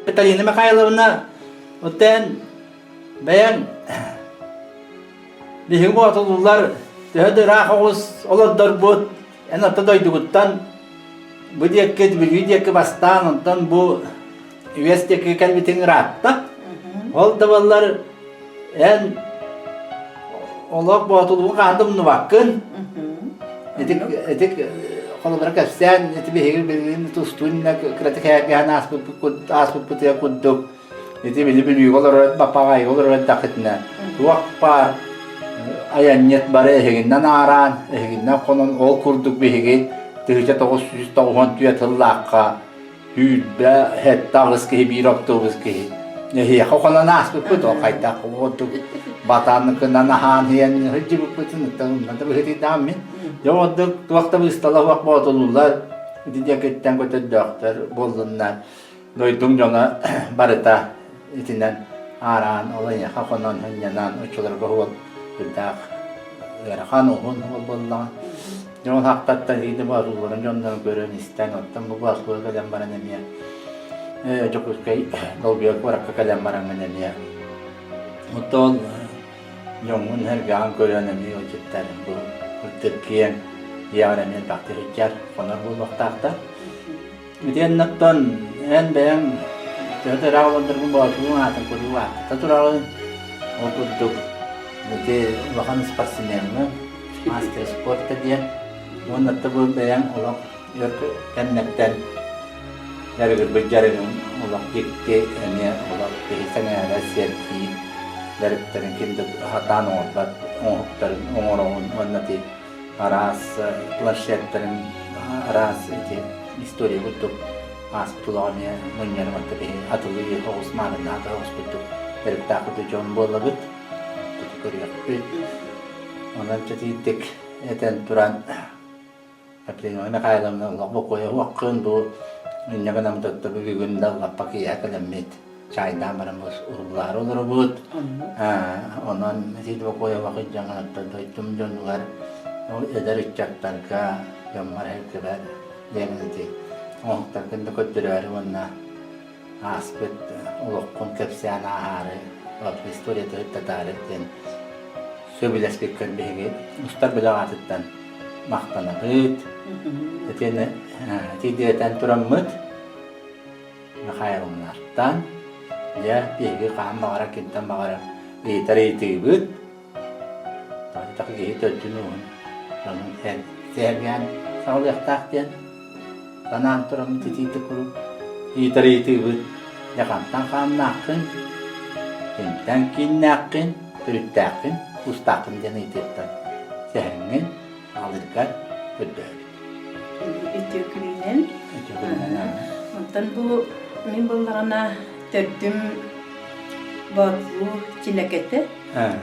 Петалина Михайловна, оттен бәян биһиң боотулулар төһөдө рахоус олордор бут эн отто дойдугуттан бу диекке билүү диекке бастаан онтон бу үес диекке кэлбитиң ратта ол табаллар эн олок боотулугун каандым нубаккын этик холобра кэпсään эти биһигир билин тустуунна кратик хääгэhän ааспыппытыа куддук эти билибин уйголор бапагай голор дакытна туакпар аяннет бары эгиннен ааран эгиннен конон ол курдук биһиги тыгыча 990 түйе тыллаакка үйбэ хэттагыс ки бироктобус ки эхи хоконан ааспыппыт ол кайта кодук батаныкынан ахан хиен хыжыбыппытын тагын быхыти дамми Жоддук туакта бысталавак боотулулар дидекеттен көтөддөктөр болдуннар дойдуң жона барыта итинен аран олайя хаконон хынянан учуларга хол бидак эрахан ухун болдуган жон хактаттан иди баатуларын жондан көрөн истен оттан бу баслуу калем баран эмия жокускай долбиок баракка калем баран эмия оттон жоңун херган көрөн эмия очеттер бу Türkiye'nin yarının bakteriler konar bulmaktadır. Bütün noktan en beğen Tadi rawon tergum bawa semua atau kedua. Satu rawon untuk nanti bahkan seperti ini, master sport tadi ya. Mau nanti bayang ulok kan nanti dari berbicara ulok dikte ini ulok biasanya ada serti dari terkini hatan obat orang nanti aras pelajar aras itu histori untuk Aspulanya menyer materi atau lebih harus mana atau harus betul dari takut itu John Bollagut itu kerja pit orang jadi tik turan tapi mana kaya dalam Allah pokoknya waktu itu menjaga nama tetap gundal apa kia kalau mit China mana mus ular robot orang itu pokoknya waktu jangan ada itu John luar dari cak tangga yang mereka kebar yang nanti terkait dengan mana aspek ulok konsepsian ahare atau histori itu tertarik dan sebelah speaker begini ustad bilang atutan makna berit jadi tidak tenturam mut nakayang nartan ya begini kam bagara kita bagara itari tibut tapi tak gitu jenuh lalu sebagian kalau takkan Tanan turam titi kuru itari tibut ya kan tangkam nakin tangkin nakin teritakin ustakin jadi titan sehingga alirkan berdari itu klinen ondan bu mimbollarına terdim babu cinekete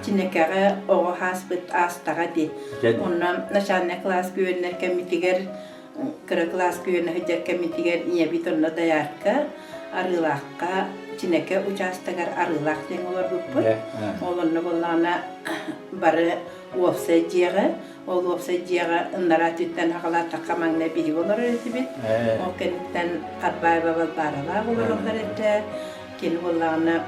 cinekere o hasbet astaga di ondan naşanne klas güvenler kemitiger Kera kelas kuyana hajak kami tiga iya biton nada yarka arilaka cineke ucastagar arilak yang luar buput olon nabolana bare wofse jira ol wofse jira naratitan hakala takamang nabi golor retibit mungkin tan kadbai babal barala golor rete kin bolana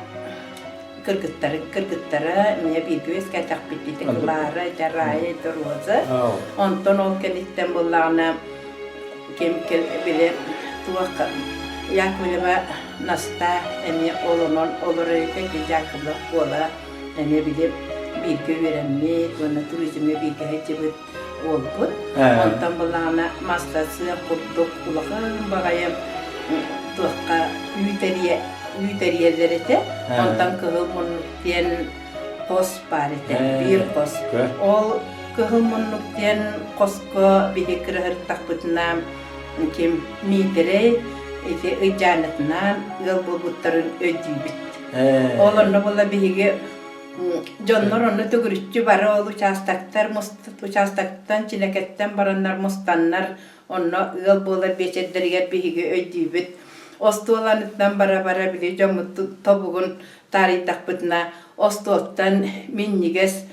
kergetara nya bidwes kacak piti teklara jarai terwoza onton ol kenitan bolana Kemkel bile tuaka ya kuliba nasta emi olonon oloreke kijakla kola emi bile bilge veremmi tuna turizme bilge hecebet olput ondan balana mastası kurduk ulakan bagayam tuaka üteriyelerete ondan kılmun tien pos parete bir pos ol kılmunluk tien kosko bihikre takputnam kim mitere ite ijanatnan galbobutların ödübit olanna bolla bihige jonlar onu tugurutçu bara olu uçastaktan çineketten baranlar mustanlar onu galbolar beçedderger bihige ödübit ostolanıttan bara bile jamut tobugun tarih takputna ostoltan minniges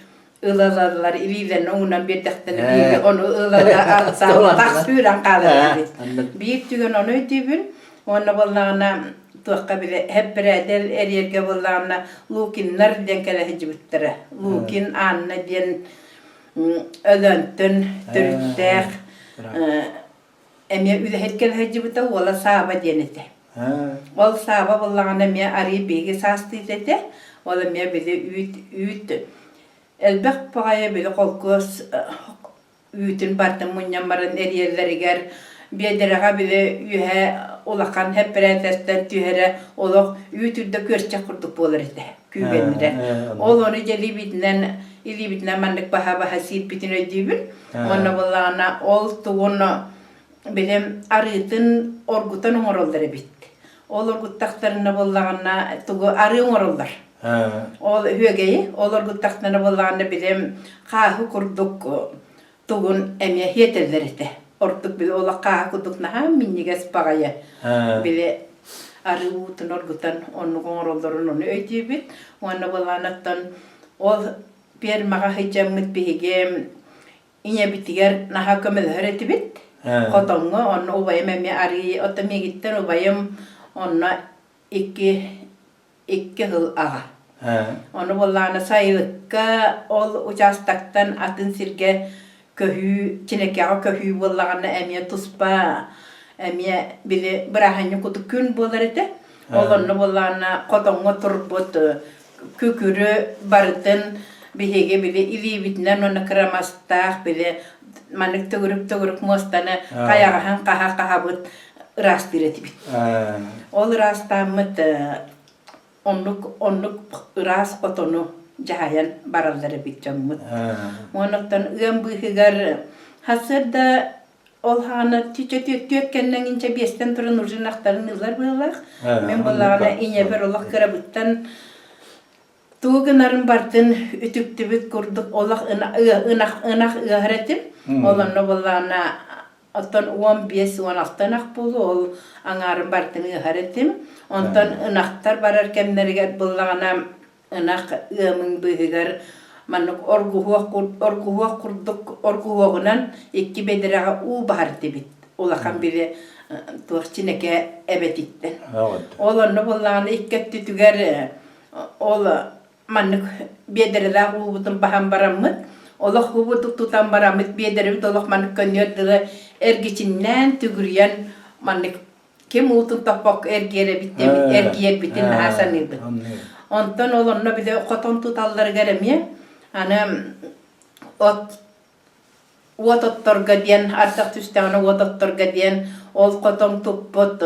Ilalarlar ililen onunla bir dakikada onu ilalar alsa tak sürän kalır. Bir tügen onu ödübün onu bollarına tuakka bile hep beraber eriyerge bollağına Lukinler den kele hicibittere. Lukin anna den ölöntün, türüttek. Eme üde hetkel hicibite ola sahaba denete. Ol sahaba bollağına me arı begi sastıydı. Ola me bile üt. Elbek pagaya bile kolkos üyütün bartın munyamaran eriyerleri ger. Bederaga bile ühe olakan hep beretesten tühere olak üyütürde körçe kurduk bolar ete. Küvenire. Ol onu jeli bitinen mandık baha sil bitin ödübün. Ona bollağına ol tuğunu bilem arıtın orgutan orolları bitti. Ol orguttaklarına bollağına tuğu arı orollar. Ol hügeyi, ol orguttaklarına bollağına bilem kahı kurduk tuğun emye yeterler ete. Ortuk bile ola kahı kurduk naha minniges pagaya. Bile arı utun orgutan onu orolların onu ödübün. Ona bollağınattan ol bir mağa hicamit bihigem inye bitiger naha kömel höreti bit. Kotongu onu ubayım emi arı otami gitten ubayım ona iki hıl ağa. Onu bollağına sayılıkka ol uçastaktan atın sirge köhü, çinekyağı köhü bollağına emiye tuspa emiye bile bırahanyu kutu kün bolar ete. Onu bollağına kotongu turbut kükürü barıtın bihege bile ili bitinen onu kıramastaq bile manik tuguruk mostana kayağıhan kaha bud rast direti bit. Ol rastamıt onluk ras kotonu jahayan baralları bitcamıt. Onuktan ıyan bihigar hasırda ol hana tükennen ince besten turun urjun aktarın yıllar bıylaq. Men bollağına inye bir olaq kırabıttan tuğunarın bartın ütüktübüt kurduk olaq ınak ıhretim. Olanı bollağına Ondan 15-16 ak bolu ol angarın bartın ıhretim. Ondan ınaktar bararken nerger bollağına ınak ığımın bıhıgar manuk orguhuak kurduk orguhuağınan iki bedirağa u bahardı bit. Olaqan bile tuğçineke evet itten. Olanı bollağına ikketti tüger ol manuk bedirağa u budun bahan baramıt. Olaq hubuduk tutan baramıt bederibit olaq manuk könüyordығы ergiçinden tügüryen manuk kim utun tapak ergiyer bitin hasan irdi. Ondan olanı bir de koton tutalları geremiye. Hani ot ottorga diyen artık tüstağını ot ottorga diyen ol koton tupput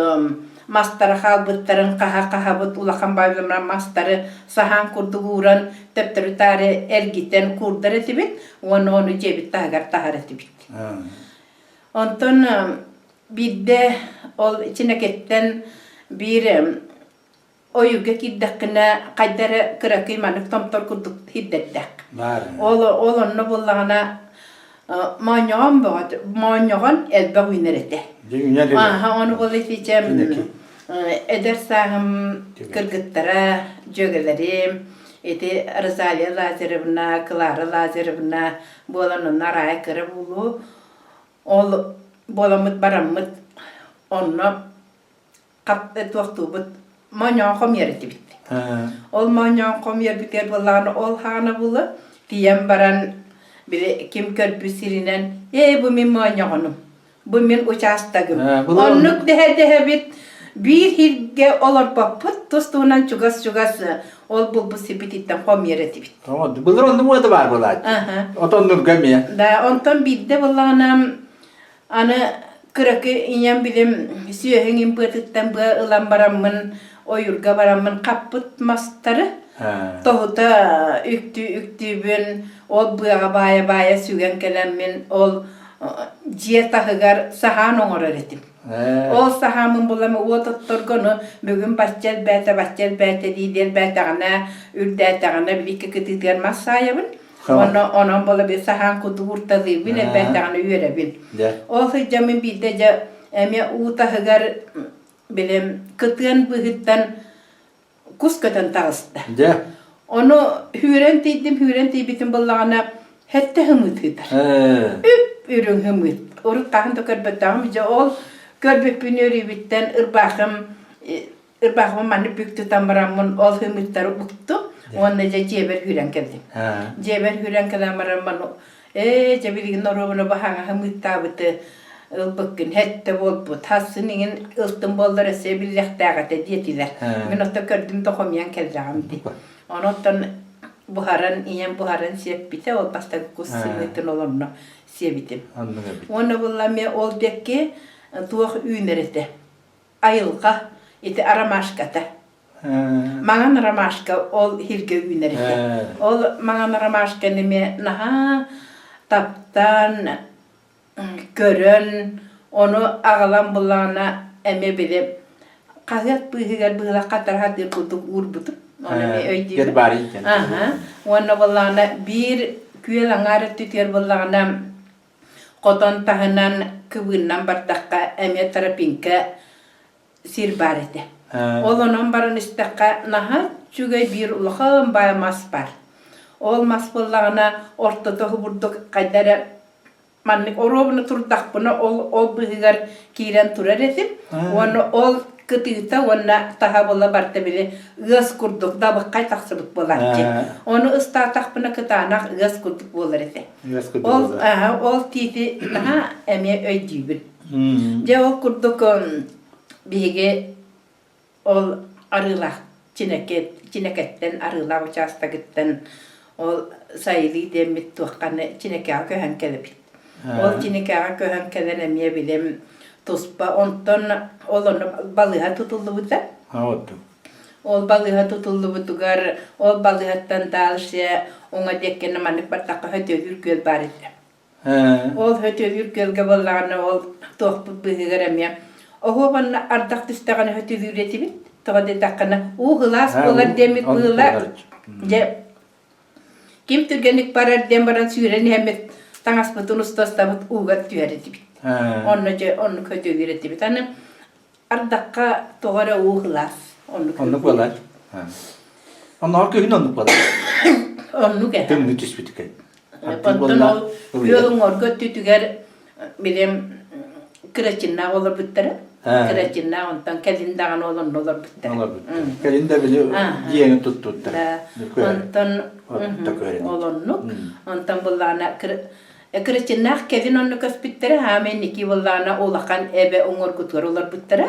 mastarı halbıtların kaha bıt ulaqan bayılımran mastarı sahan kurdu uğran teptiri tari ergiten kurdur etibit onu cebit tahar etibit. Ondan bir de ol içine ketten bir oyuga kiddakına kaydara kırakı manık tomtor kurduk hiddettek. Onu bollağına manyağın elbe uynerete. Onu bolleteceğim. Edersağım kırgıttara, jögelerim, Rızaliye Lazarevna, Klara Lazarevna, bolanın araya kırı bulu. Ol bolamıt baramıt, onu kapet vaktu bit, manyağın komyereti bitti. Ol manyağın komyer biter bollağını ol hana bulu, diyem baran bile kim körbü sirinen, bu min manyağınım, bu min uçastagım. Onluk dehe bit, bir hirge olur papıt, tostuğundan çugas ol bu sipititten komyereti bitti. Tamam, bunlar onda mı adı var bular? Otondur gömüye. Da ondan bir de bollağına ana kırakı inyem bilim süyehin impıtıttan bu ılan baramın oyurga baramın kapıt mastarı tohuta üktübün ol buğa baya sügen kelemmin ol ciye tahıgar sahan oğur öğretim. Ol sahamın bulamı o tutturgunu bugün bahçel bete didel bete ana ürdete ana bilike kıtıtır masayabın. Onun bola bir sahan kutu hurtadı bin bete ana üre bin. O hıcamın bir de eme u tahıgar bilim kıtın bıhıttan kuskatan tağıstı. Onu hüren tiybitin bollağına hette hımıt hıdır. Ürün hımıt. Oruk kahın da körbet dağımıca ol körbet bünörü bitten ırbağım Irbağıma mani büyük tutamıramın ol hümitleri buktu. Onda ceber hüren keldim. Ceber hüren kelamıramın cebilgin orubunu bahana hümittabıtı bakın hette bol bu. Tasının ıltın bolları sebillik dağıtı diyetiler. Ben otta gördüm tohumyan keldiğimdi. Onottan buharan siyep bite ol basta kusimetin olunna siyebitim. Onda bullami ol dekke tuğ ünerete. Ayılqa iti aramaşkata. Mangan ramaşka ol hirge ünerete. Ol mangan ramaşka neme naha taptan görün onu ağalan bulana eme bile kayat bıhıgar bıhıla katar hadir kutuk urbutup. Gerbari iken. Ona bulana bir küyelangar tütür bulana koton tahanan kıvınan bartakka eme tarapinka sirbarete. Olonon baran istakka naha çüge bir ulağım bayamas bar. Olmaz bulana ortada huburduk kaydara mannik orobunu turdak buna ol bıhıgar kiren turar etim. Onu ol kıtıyta ona taha bola barta bile ıs kurduk da bakay taksıbık bolardı. Onu ısta takpına kıtanak ıs kurduk bolar etim. Ol titi naha eme öydübün. Je ol kurduk bihige ol arılak çineketten arılak uçasta gitten ol sayılı demit tuğkanı çinekaya köhen kelebit. Ol çinekaya köhen kelen emye bilem tospa ondan olonu balığa tutuldu bu da. Ol balığa tutuldu bu tugar ol balığattan dalşe ona dekkene manik bataka hötövür göl barite. Ol hötövür gölge bollağına ol tohput bıhıgar emye. Oho bana ardak tüstağını hötövür etibit. Toğa dedakana hılas bolar demit bıhılar. Kim türgenik barar dembaran süreni hemet tangaspatun ustastabıt uğat tüyer etibit. Onu kötü üretibit. Hani ardakka toğara hılas. Onu bolar. Onu arka gün onu bolar. Onu ge. Tüm müthiş bir tüken. Ondan ol yolun orga tütüger bilem kıraçınna olur bittere. Kıraçınna ondan kelindağın olur bittere. Olur bittere. Kelinde bile yiyeni tuttu. Ondan olunluk. Ondan bulana kıraçınna kelin onu kas bittere. Hemen iki bulana olakan ebe onur kutur olur bittere.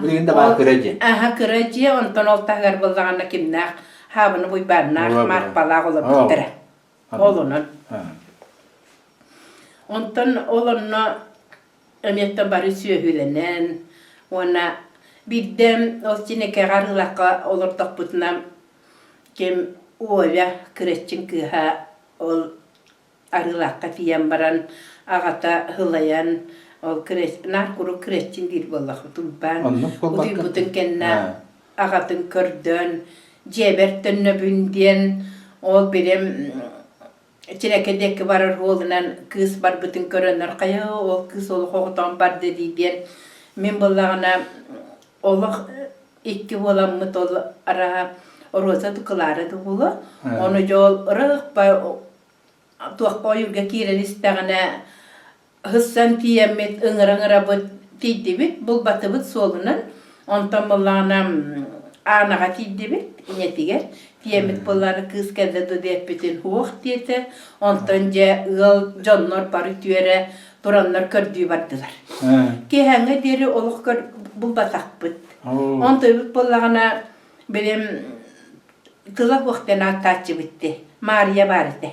Bugün de bana kıracı. Kıracı ondan oltağır bulana kimnak. Havını buy barnak marpalak olur bittere. Olunun. Ondan olunna emetten bari sühülenen. Ona biddem olçine kararlaka olur takputna kim oya kıraçın kıha ol arılaka fiyan baran ağata hılayan ol kıraç narkuru kıraçın dir bollak tulban. Uduy butun kenna ağatın kördön ceberten nöbünden ol bilim çinekedeki varar oğlunan kız bar bütün körönler kaya ol kız ol hoğutan bar dediğinden min bollağına olak iki olan mı tol ara roza tukıları da bulu onu jol ırık bay tuğak bayurga kiren istağına hıssan tiyemet ıngıra bıt tiddibit bul batı bıt solunan ondan bollağına anağa tiddibit inetiger tiyemet bolları kız kelde de depetin hoğ diyete ondan je ıl jonlar barı tüyere duranlar kördüğü vardılar. Ki hangi deri oluk kör bul batak bıt. Ondan bit bollağına benim kılak vaxtena taçı bitti. Maria barite.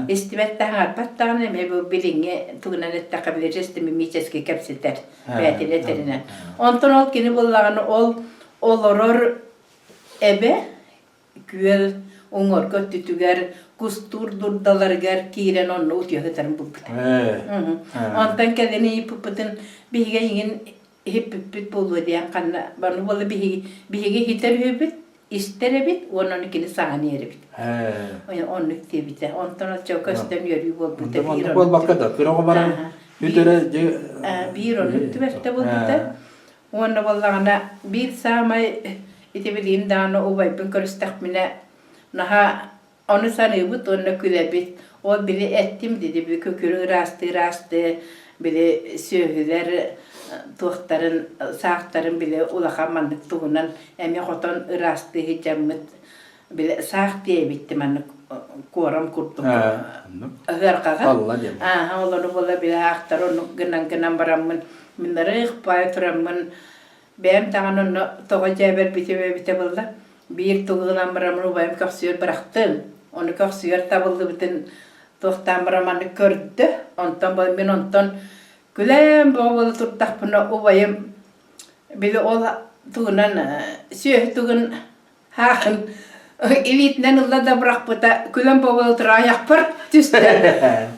İstibette hangar pattan me bu bilinge tuğnanet takabilir istimi miçeski kapsiter. Beetileterine. Ondan ol kini bollağına oloror ebe güel ongor kötütüger kustur durdalargar kiren onu utyatıtarım bu bıtı. Ondan kedeni ipuputun bihige yingin hipipit bulu diyen kanna bana bolu bihige hiter hübit isterebit onun ikini saniyerebit. Onu tebite. Ondan çok kösten yürü bol bıtı. Onu bol bakada. Kırığı bana hütere bir onu tüverte bol bıtı. Onu bollağına bir samay itibilin dağına uvay bünkör istakmine naha onu sanıbıt onu külebit Ol bile ettim dedi, bir kökürü rastı, bile söhüler, tuğtarın, sağtarın bile ulakamanlık tuğunan, emi koton rastı hicamıt, bile sağ diye bittim anı koram kurduk. Hırkağa. Allah diyeyim. Aha, olanı bola bile aktar, onu gınan baramın, minları ıkpay turamın, benim tağın onu toğa cayber bite bulda, bir tuğulan baramın ubayım kaksıyor bıraktım. Onu kaksıyor tabıldı bütün toğtan baramanı gördü. Ondan ben ondan gülem boğalı tuttak buna ubayım, bile ola tuğunan, söy tuğun hağın, İvitnen ılla da bırak bıta külüm boğalı tırağı yapar tüste.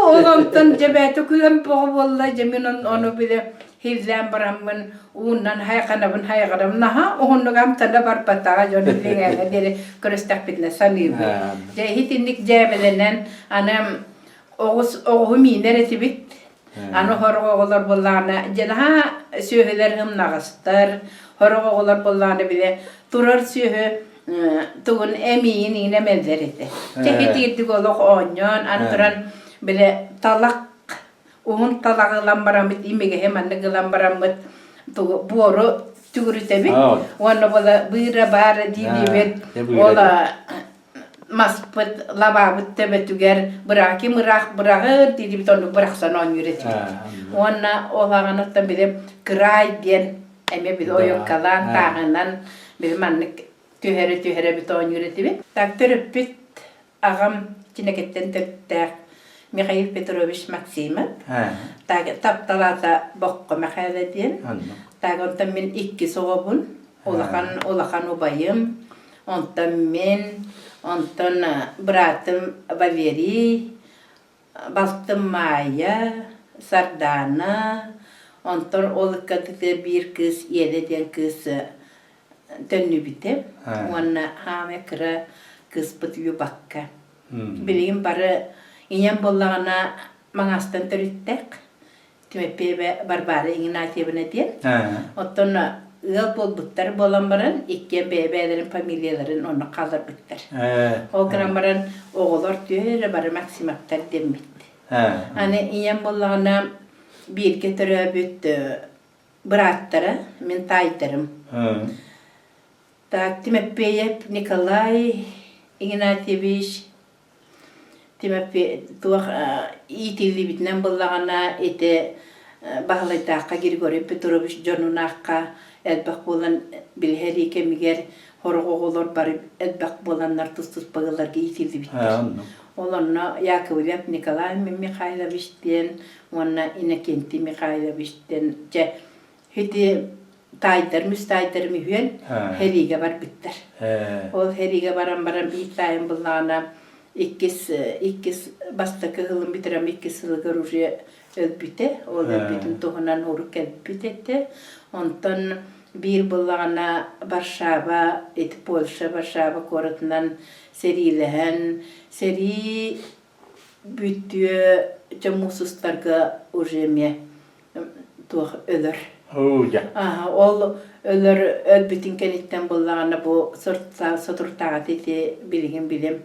Oğlantan cebeti külüm boğalı cemin onu bile hizlen baramın uğundan haykanabın naha oğunlu gamtanda barpatağa jonu lingaga deri kırıstak bitne sanıyım. Hitindik cebelenen anam oğu minere bit. Anu horgoğular bollana jenaha söhüler hım nağıstar. Horgoğular bollana bile turar söhü tuğun emiyin yine mezereti. Hitindik oluk onyon anturan bile talak Uğun talağı lambaramit imege hemen de lambaramit boru tuguritebi. Onu bola bira bara dinibet. Ola maspet lababit tebetüger bıraki bırakır didibit onu bıraksan on yürütü. Ona olağanı da bir kıray diyen eme bir oyun kalan tağınan bir manlık tühere bit on yürütü. Tak törüpüt ağam çineketten törüptär. Mikhail Petrovich Maksimov. Taptalata bokko Mikhail diyen. Ondan min ikki soğubun. Olakan ubayım. Ondan bıratım Valeri. Baltım Maya. Sardana. Ondan olukkadıkta bir kız, yedi diyen kız dönü bitim. Ona hame kıra kız bıtıyor bakka. Bileyim bari İnyem bollağına manastan törüttek. Tümepe barbara inginatiyabına diyen. Ottun ığıl bol buttar bolambaran, ikkien bebelerin, familiyelerin onu kalır buttar. O grambaran oğullar tüyere bari maksimaktar demit. Hani inyem bollağına bir getire büt bırattara, min taytarım. Tak tümepe Nikolay Ignatievich Timepe tuğ itilli bitnen bollağına ete bağlaytaqqa Grigori Petrovich Jonunaqqa elbaq bolan bilheri kemiger horgoğular barıp elbaq bolanlar tuz bağılarga itilli bitler. Olanna Yakovlev Nikolay Mikhailovich diyen, ona Inokenti Mikhailovich diyen, hiti müstaydır mi hüyen heriga var bitler. Ol heriga baran bir tayın bollağına İkkis bastakı hılın bitirem ikkis hılga rujiye ölbüte. O ölbütün tohunan horuk ölbütete. Ondan bir bulağına Varşava, Polşa, Varşava korutundan serilehen. Seri bütüye camusuzlarga ujemye tuğ ölür. Ol ölür ölbütün kenitten bulağına bu soturtağı tete bilim.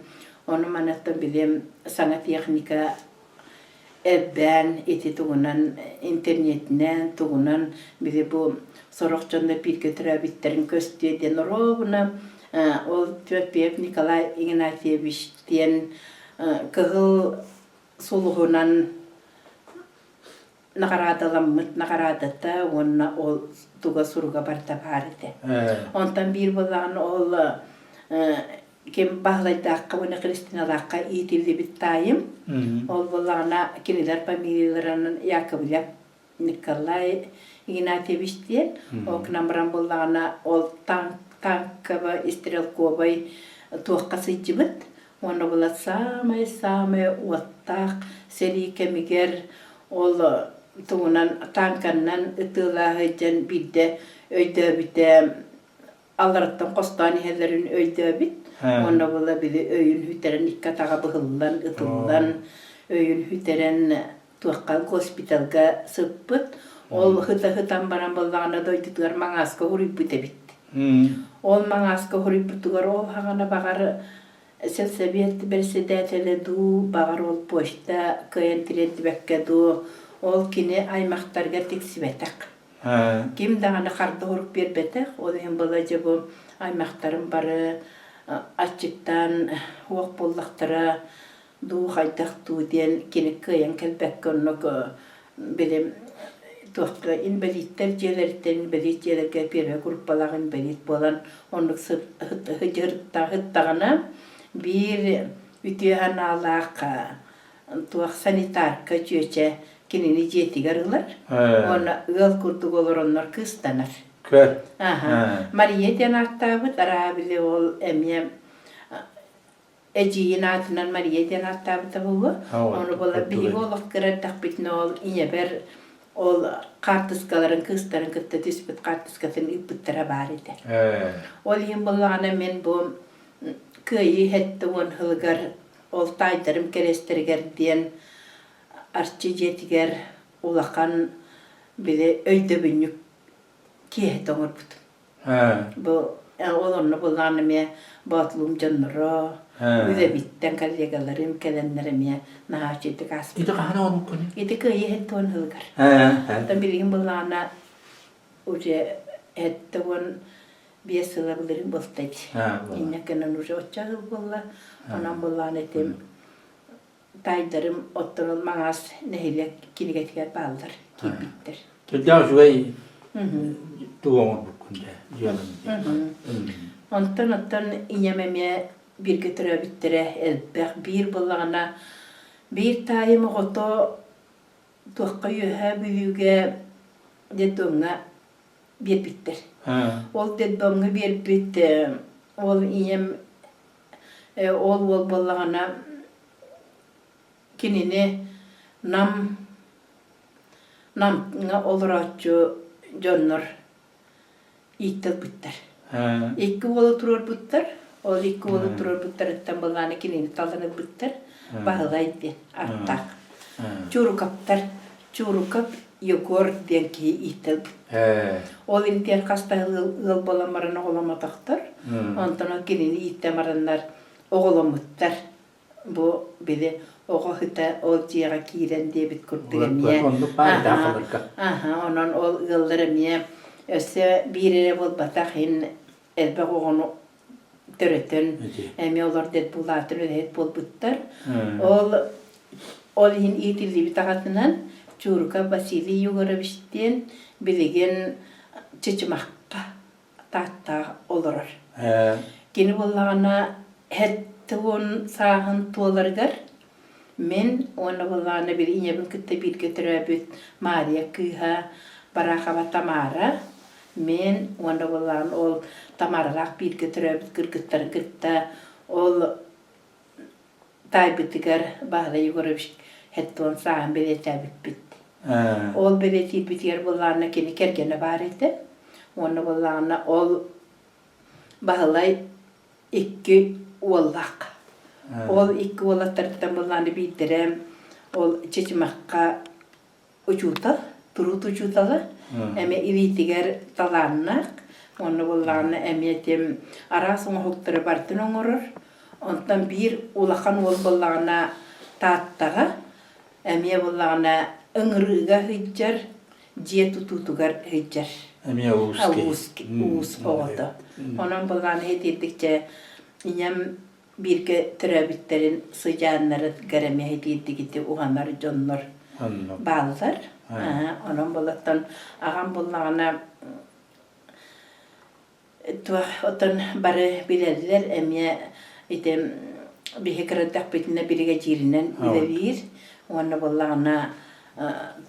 Onu manattan bilim sanat teknika ben eti tuğunan internetinden tuğunan bile bu sorokçanda bir götüre bitlerin köstüyeden robuna o tüpep Nikolay Ignatievich diyen kıhıl suluğunan nakaradatta onna ol tuğa suruga barta barite. Ondan bir bulan ol kim bağlaydaqqa bunu Kristinalaqqa itilli bittayım. Ol bolağına kiniler familiyalarının Yakovlev Nikolay Ignatievich diyen. O knamran bolağına ol tankava istrelkovay tuğqa sıcıbıt. Onu bola samay uattaq seri kemiger ol tuğunan tankannan ıtılahıcan bidde öyde bide Allarattan kostani helerin öyde bit. Onda bola bile öyün hüteren ikkatağa bıhıllan, ıtıllan, öyün hüteren tuğqa hospitalga sıppıt. Ol hıtan baran bollağına doydutugar mağaska hurip bite bitti. Ol mağaska hurip bitugar ol hağana bağarı Сельсовет председателі ду бағар ол почта көйен тирет ду ол кини аймақтарға тексібетек. Ким дағаны қарды ұрып бербетек, ол ең бола жабы аймақтарын бары ачыктан оқ болдақтыра ду қайдақ ду ден кини көйен келбекке онық білім туаққа инвалидтер жерлерден инвалид жерлерге первый группалағы инвалид болан онық хыттағына bir ütühan alaq tuaq sanitarka jöçe kinini jetigarlar ona ıl kurdu olurlar kıstanar kör Mariye denartabı tarabili ol emye ejinatından Mariye denartabı tabu onu bola bir olaq kıradak bitne ol ineber ol kartıskaların kıstarın kıtta tispit kartıskatın ippittara baride ol yim bolana men bu köyi hette on hılgar ol taydarım kerestiriger diyen artçı jetiger ulaqan bile öyde bünnük kihet oңor butum. Bu olonnu bulanımya batlum canlıra üde bitten kallegalarım kelenlerimya nahaçedik asbı. İdi kahana onu kuni? İdi köyi hette on hılgar. Dan bilgin bulana uce hette on bir sılabilirim bultaydı. İnnekenin uca oçağıl bulla. Ondan bullan etim taydarım ottanıl mağaz nehiyle kinigetiger bağlar. Ki bittir. Tüldağ şüvey tuğamur bu kunde. Ondan inememeye bir götüre bittire elbek bir bullağına bir tayım oto tuğqa yuha büyüge dedonga bir bittir. Ol dedonga bir bit ol inem ol bullağına kinini namga oluraçı jonnor itel bitter. İki olu turur bitter. Ol iki olu turur bitter etten bullağına kinini taldanı bitter. Bağlaydı artak. Çurukap yogor denki itel. Ol intiyen kasta hıl bolamarına olamadaktar. Ondan kinini itemaranlar oğulamuttar. Bu bile oğa hıta ol ciğer kiren diye bit kurtugamiye. Onun ol yıldıramiye. Öse bir ol batahin elbek oğunu töreten. Emi olar det bulatır ödet bol bittar. Ol hin itilli bitahatından Çurka Vasili yugarabiştiyen bilegen çeçimakka tahta olur. Gini bollağına Tevon sahın tuolargar men ona bullana bir inebin kitte bir götürübüt Maria kıha baraka Tamara men ona bullan ol Tamararak bir götürübüt kırgıttar gitta ol taybitigar bağla yugarıbış hetton sahın beletebit bit ol beletit bitigar bullana kini kergene barete ona bullana ol bağlay iki Ollak. Ol iki olatlardan bulanı bildirem. Ol çeçimakka ucutal, turut ucutalı. Eme ilitiger talannak. Onu bulanı emeyetim arasın hukları bartın oğurur. Ondan bir ulakan ol bulanı tattağa. Emeye bulanı ıngırıga hıccar. Ciye tututugar hıccar. Emeye uski. Uus oğudu. Onun bulanı hedildikçe İnyem birge türebitlerin sıcağınları göremeye gitti uhanlar jonlar bağlar. Onun bulattan ağam bullağına otan barı bilediler emye item bir hekaradak bitine birge cirinen bilebilir. Onun bullağına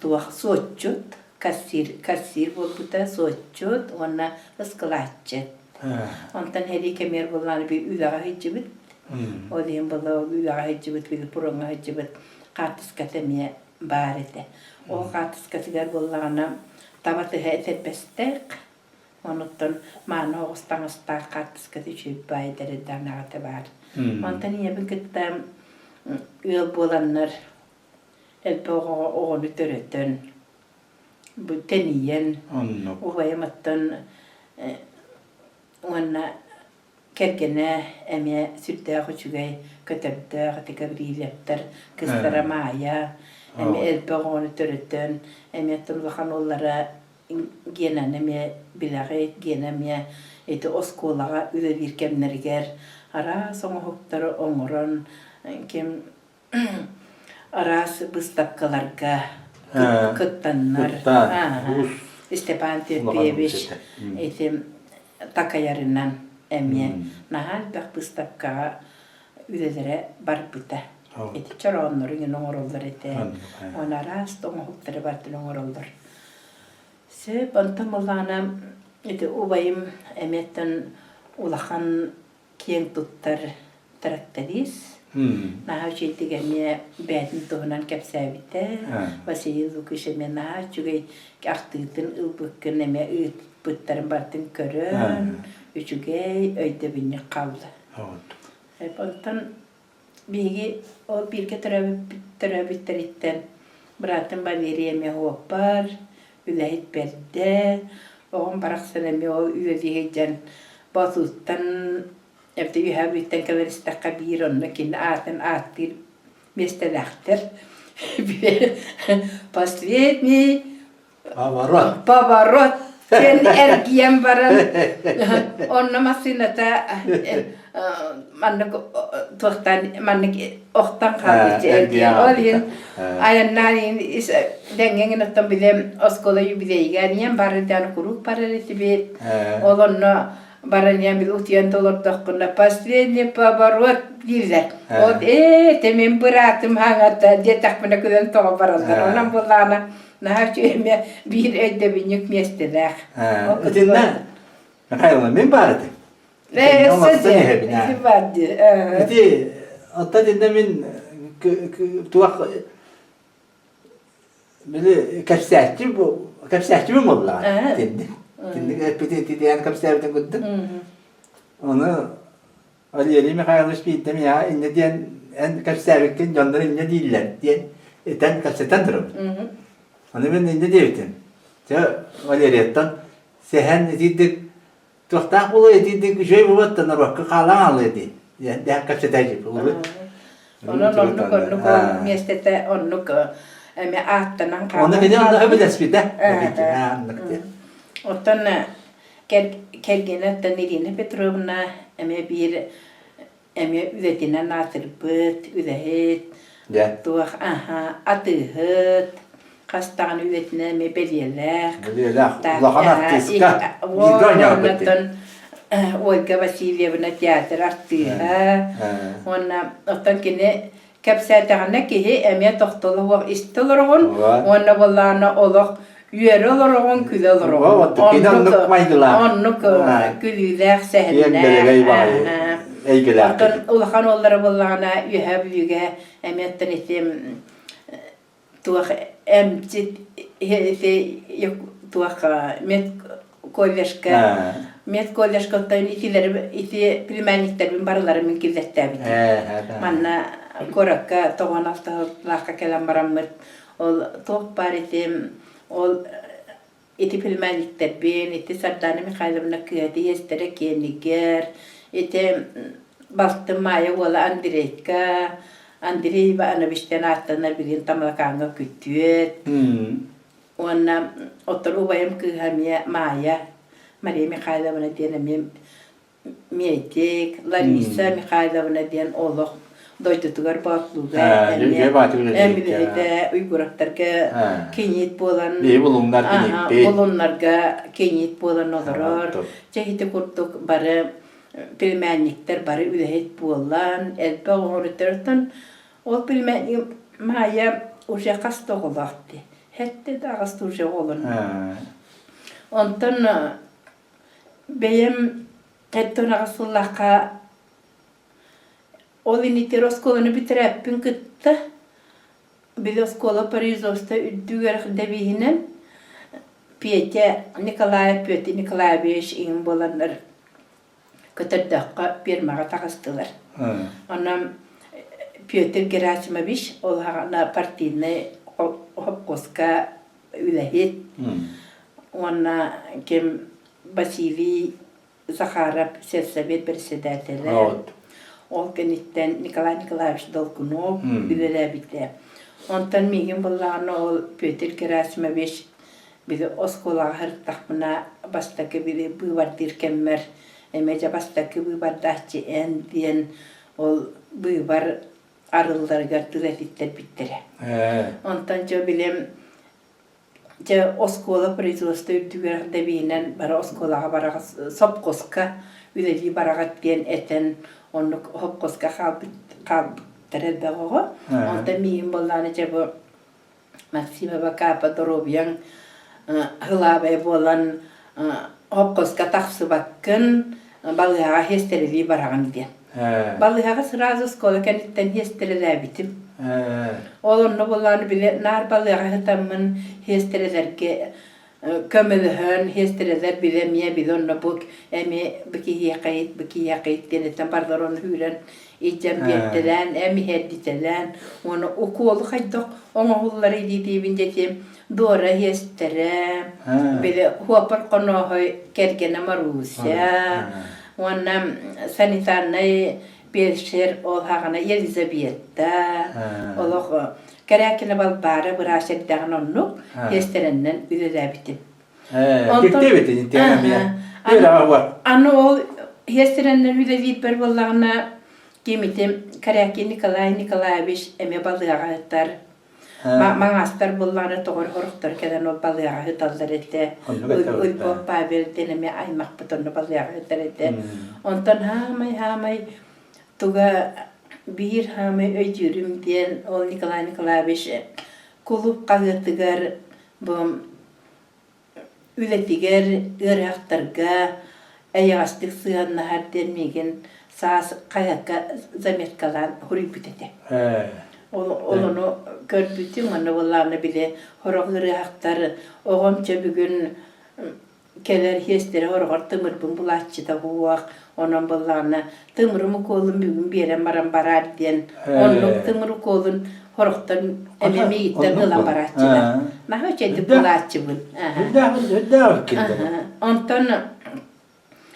tuah soçut kasir bol buta soçut ona ıskılaçet. Ondan heri kemer bulan bir ülağa hicibit. O diyem bula ülağa hicibit bir purunga hicibit. Katis katemiye barete. O katis katigar bulana tabatı hetet bestek. Ondan mano ostanasta katis katici baydere danate var. Ondan yebin kitta yıl bulanlar elpe oğunu töreten. Bu teniyen. O vayamattan ona kergene eme sütte huçugay köterde kategoriler kızlara maya eme elbağını törütten eme tınvahan onlara genen eme bilağay geneme eti oskolağa üle bir kemnerger ara soňa hokları oňoran kim aras bыстапkalarga kıttanlar Stepan Tepeyeviç etim takayarından emiye nahal bak bыстапkağa üdelere barbıta eti çoronların oňorollar ete ona aras soňa hokları bartyn oňorollar se bantamolana eti ubayım emetten ulahan kien tuttar traktaris Naha çeltigemiye bätin tohunan kapsabite vasiyu küşeme naha çugay artydın ılbıkkın eme üt pıttarın bartın körün üçügey öyde binni kaldı. Hep ondan bilgi o bilgi terabitteritten bıraktım baleriyeme hoppar ülahit berde oğun baraksanemi o üyeliğinden batuttan Efter vi har blivit en kaverista biron kin atin mestelachter. Pastvet mi Pavarot sen ergien baran onna masinata manne tohtan manne ohtan kaldı ergien olin ayan nanin is dengen attam bile oskola yubileygen bardan kuruk paraleti bir olonna Baranyan bil utiyan dolordokkuna pasveni pavarot diller. O temin bıraktım hangata diye takmına kudan toğa barallar. Ondan bullana naha çöme bir edde binyük mesteler. Ötünden hayırlı min bardı. Sede vardı. Ötü hatta dinle min tuak böyle kapsahçı mı oldu? Dinle. Şimdi piti kapsayardan gittim. Onu Ali Mikhail'miş bittim ya. İnne diyen en kapsayarken canları inne değiller diyen eten kapsatandım. Onu ben inne diyettim. Ya Valeriye'den sehen dedik tohtak bulu dedik şey bu battan rokkı kalan aldı. Yani de kapsayıcı olur. Onu mestete onu me ahtanan kalan. Onu beni onu öbür despite. Tabii ki anlattı. Otan kergene tanirine Petrovna eme bir eme üretine natırpıt ürehet tuğ atıhıt kastan üretine eme belyeler Lahan artistka ondan Olga Vasilyevna tiyatr artıha ona otan kene kapsaytağına ki eme tohtolu var istilorun ona vallana olaq Yürü olurun, kül olurun. Onluk külüler seherler. Ondan ulağan onlara bollağına yühab yüge emetten etim tuğ emcit tuğ met kolleşka met kolleşka tan iti primaniklerin baralarımın kirlettabit. Manna korakka toğan alta laqqa kelam barammet ol tuğ baritim ol iti filmlikler ben iti Sardana Mikhailovna kıyati yestere keniger iti bastım maya ola Andrei ve ana bişten artanlar bilin tamlakanga kütüet ona otur ubayım kıyamiye maya Maria Mikhailovna diyenem mietek Larisa Mikhailovna diyen oğluk doydutugar bakluga emilerde uyguraktarga kenyit bolan bulunlarga kenyit bolan olurur çehite kurtuk barı pilmenlikler barı ülehet bolan elbe oğurturtan o pilmenlik maya uşa kasta olaktı hette de kasta uşa olun ondan beyim ettona kasullaka Olin iti roskolanı bitirepin kıttı. Bir roskola Parizos'ta üddüger devihinen Pietya Nikolaevich in bolanlar kıtırdakka bir mağa takıstılar. Ondan Piotr Gerasimowicz olağana partiyine hopkoska ülehit. Ondan kim Vasily Захаров сельсовет председателі. Ол кенеттен Николай Николаевич Долкунов билеле бите. Онтан мигин болланы ол Петр Герасимович биде осколага хырттахмына бастакы биде бывардыр кеммер. Эмеже бастакы бывардачы эн диен ол бывар арылдарга тылетиттер биттере. Онтан жо билем же оскола производство үтүгөр дебинен бара осколага барага сопкоска үлели барагат диен этен onu hopkoska kalbittere dago. Onta mihin bollan ece Maxime Bakapa Dorobian hılabe bollan hopkoska taksı bakın balığa hestereli baragan diyen. Balığa sırası skola kenitten hestereli bitim. Olonno bollan bile nar balığa hıtamın hesterelerge kömülhön hestereler bilemiye bilonno buk emi biki yaqayt denetten barlar onu hüren icemiyettilen emi hedditelen onu okulu haydok onu hulları didibin dedim doğru hestere bile huapar konohoy kergene marusya ona sanitarnay bir ol hağına Elizabeth'ta oluq Kerakine bal bara bıraşet dağın onu hesterenden üdele bitim. Dikte bitin diyemiyor. Öyle var. Anı ol hesterenden üdele bir bollağına gemitim Karaki Nikolay Nikolaevich eme balığa hıttar. Mağastar bollağına toğur horuktar keden o balığa hıtallar ette. Ulpo Pavel deneme aymak butonu balığa hıttar ette. Ondan hamay tuga bir hame öcürüm diyen ol Nikolay Nikolaevich kulup kağıtıgar bu ületiger ıraqtarga ayastık sığan nahar denmegen sağız kayakka zamet kalan huribitete. Onu görbütüm onu vallahi bile horaq ıraqtar oğamça bugün keler hestere horaq tımır bun bulatçı da huaq onun ballarına tımırımı kolun bugün bir yere maram barar diyen onun tımırı kolun horuktan ememi gitten hıla baratçılar. Nahu çedi bulatçı bun. Hüdda kildi. Ondan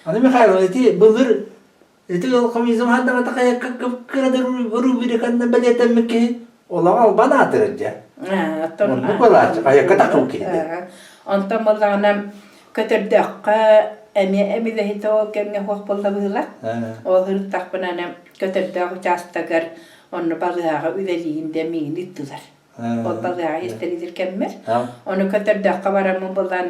Ana Mikhail eti bulur eti yol kamizim hatta kataya kıradır rubiri kanına beleten meki ola al bana atırınca. Onu bulatçı kaya katak kildi. Ondan ballarına kötürdakka emi de hito ol kemge hoq bolda bıla. Ol hırtak banana kötürda jastagar onu balığa üleliğinde mini ittiler. Ol balığa istediler kemmer. Onu kötürda kabaramı boldan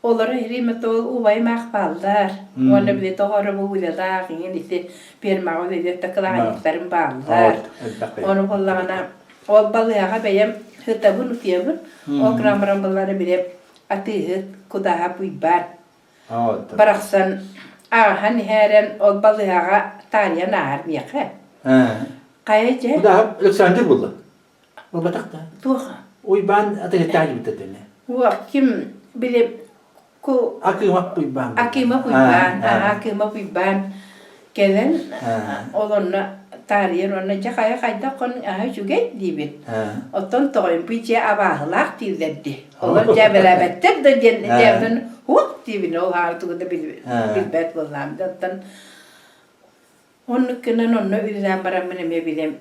olara hirimet ol ubay maqballar. Onu bile toğara bu ulada gin ise bir mağule takılanlarım ballar. Onu bollana ol balığa beyem hıtabın tiyabın. O gramram bolları bile atı kudaha buybar. Baraksan ahan heren ol balığa tariya nahar miyaka. Kayaca. Bu da Alexander buldu. O batakta. Tuha. Oy ben atı takip ettim. Bu kim bile ku Akıma buyban. Akıma buyban. Gelen olonna tariya ona jakaya kayda kon juge dibin. Oton toyun bice abahlak dildi. Olur cebelebette de devden huk dibin ol artık da bilbet bollam dattan. Onu kenen onu üzen baramını me bilem.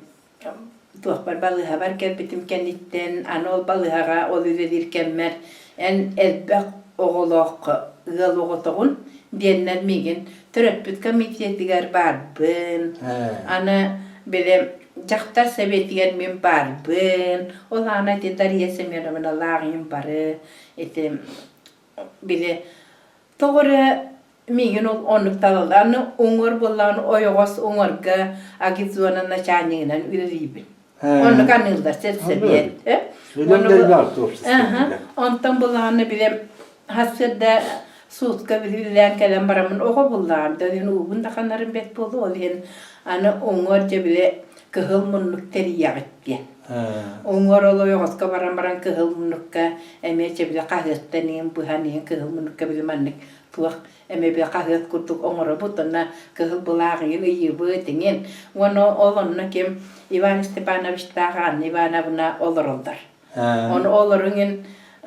Tuhbar balığı haber gel bitim kenditten anol balığa ol üzedirkenmer en elbek oğulok galoğotoğun diyenler migin töröpüt komitetigar barbın. Ana bilem jaktar sebetigar min barbın. Ol ana dedar yesemiyonamın Allah'ın barı. Etim bile doğru migin ol onluk talalarını ungur bollarını oyogos ungurga agit zuanana çanyinan ülribin. Onu kanılda selsebiyet. Ondan bollarını bilem hasırda suutka bilirlen kelen baramın oğu bollardı. Ubun da kanarın bet bolu olyen. Ana ungurca bile kıhıl munluk teriyağıt diyen. Ungur oluyor oska baran kıhıl munlukka emeçe bile kahıttanin buhanin kıhıl munlukka bile mannik tuaq eme bile kahıt kurtuk ungura butuna kıhıl bulağın iyi bıtingen. Onu olunna kim Ivan Stepanovich tağan Ivanovna oluruldur. Onu olurungen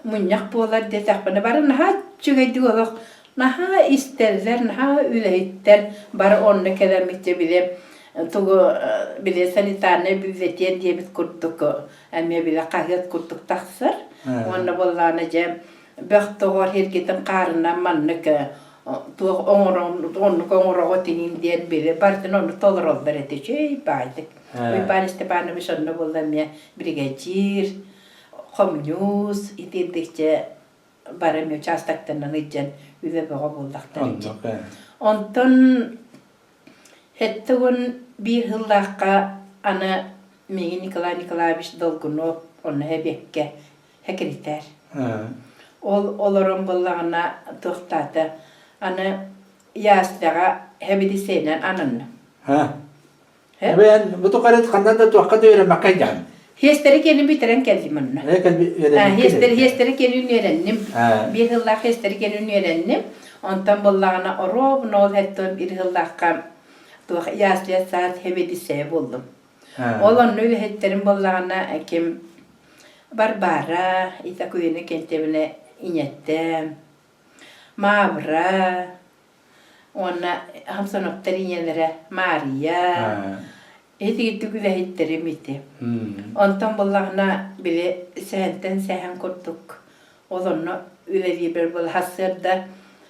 munyak bolar desek bana baran ha çügeydi oluk naha isterler, naha ülehitler, bar onne kelemikçe bile, tuğu bile sanitarne büvvetiyen diye bit kurduk, emme bile kahiyat kurduk taksır, onna bollana jem, böktüğür herketin karına manlık, tuğu onru otinin diyen bile, bartın onu tolur oldur eteceği baydık. Uypan Stepanovich onna bollam ya, brigadier, komünüs, itildikçe barem yo çastaktan nıccan üze bağa buldaktan için. Ondan hettegun bir hıllakka ana megi Nikolay Nikolaevich Dolgunov onu hebekke hekriter. Oloron bollağına tohtadı. Ana yasdaga hebedi senen ananı. Ben bu tukaret kandan da tuhkada öğrenmekaycan. Hesteri kendi bitiren keldim onunla. Hesteri kendi öğrendim. Bir hıllak hesteri kendi öğrendim. Ondan bollağına orob nol hetton bir hıllakka yaslıya saat hebedi sev buldum. Olan öyle hetterin bollağına kim Barbara, ita kuyunu kentemine inettem. Mavra, ona hamsa noktarin yenere Maria. Heti gitti güle hitterim iti. Ondan bollağına bile sehenten sehen kurduk. Olanı öyle liber bol hasırda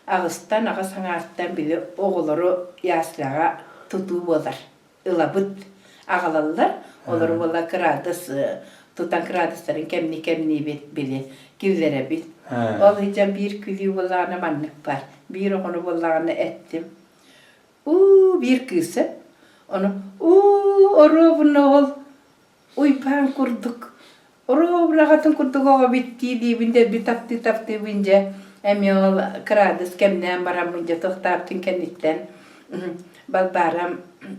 ağıstan ağız hangarttan bile oğulları yaslağa tutuğu bolar. Ilabıt ağalallar. Oları bolla kıradısı. Tutan kıradısların kemni bile gillere bit. Ol hicam bir külü bollağına manlık var. Bir onu bollağına ettim. Bir kızı. Onu orobuna ol. Uypan kurduk. Orobuna katın kurduk oğa bitti dibinde bir taptı bince. Emi ol kıradız kemden baramınca tohtaptın kendikten. Balbaram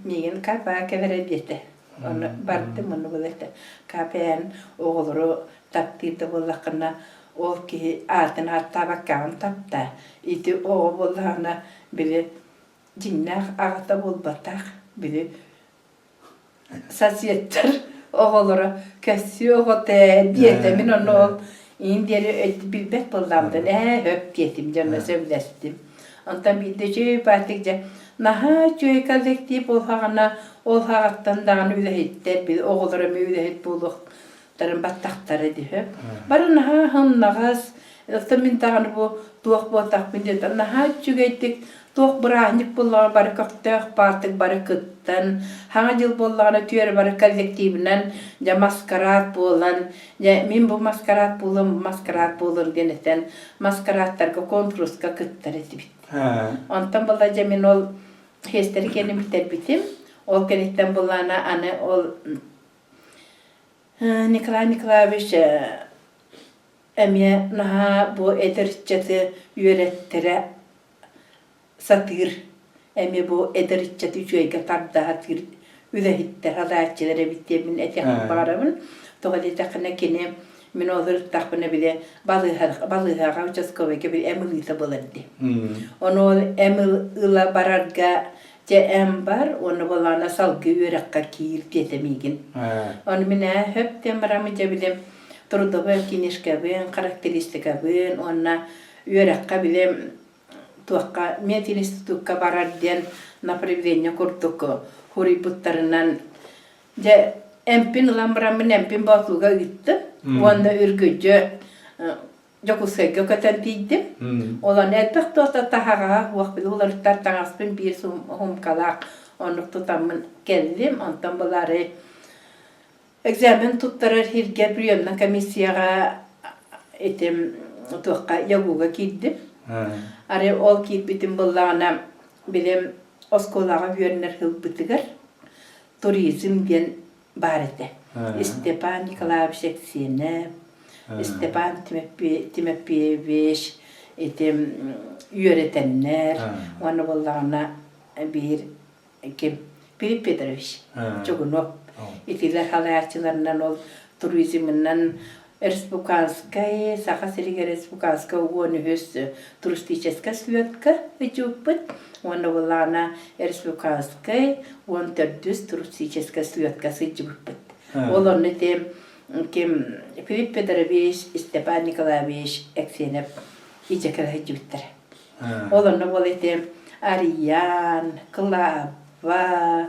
migin kapa kevere diyete. Onu bardım onu bulette. Kapen oğuluru taptıydı bollakına. Ol ki altın hatta bakkan tapta. İti o bollağına bile cinnak ağıta bulbatak. Bile sasiyetler oğuluru kesiyor ote diyetemin onu ol. İndiyeli bilbet bollamdı. Höp diyetim canına sevleştim. Ondan bildiği batıkça naha çoğu kolektif ol hağattan dağını ülehitler bir oğulları mı ülehit bulduk. Tarım battakları diyor. Bari naha hannağız. Min dağını bu tuğuk botak bindirdi. Naha çoğu ettik. Tuğuk bıraknik bollağına bari köktök partık bari kıttan. Hangi yıl bollağına tüyer bari kolektifinden ya maskarat bolan. Ya min bu maskarat bulun deneten. Maskaratlarga kontruska kıttar etibit. Ondan bolla min ol hesteri kendim biter bitim. Ol kenitten bollağına anı ol Nikolay Nikolaevich emiye naha bu ederitçeti yönettire satır. Emi bu ederitçeti çöyge tarda hatır ülehitter halayetçilere bittiğimin etekli bağırımın. Toğalı takına kene min olur takbına bile balığa kavçaskoveke bir emilita bulurdu. Onu emil bararga Cem var, onu bolana salgı yürekka kiyir diyemigin. Onu mine hep temperamıca bilem turda belki nişkabın, karakteristikabın, ona yürekka bilem tuakka metinistuttukka barar diyen naprividenya kurduk huri puttarından. Ce empin lambramin empin batluga gitti. Onda ürgücü Jokusega katan tiddim. Olan elbek tohta tahaga vakti ular tartangaspin bir sum kalak onu tutamın geldim. Ondan bunları egzamin tutturar hirge priyomdan komissiyaga etim tuakka yaguga gittim. Are ol kit bitim bullağına bilim oskolaga yönler hıl bitigar. Turizm diyen barete. Stepan Nikolaevich Eksen'e Stepan Timofeyevich etim yönetenler onu bollağına bir kim Filip Petrovich Çogunov itiler halayatçılarından ol turizminden Respublikanskaya Sakasiriga Respublikanska onu höz turisticheska slötka vıcuput onu bollağına Respublikanskaya onu tördüz turisticheska slötka vıcuput olan etim kim Filip Petrovich, Stepan Nikolaevich Eksen'e icekere hicbittere. Олонна бол этем Ариан, Клава,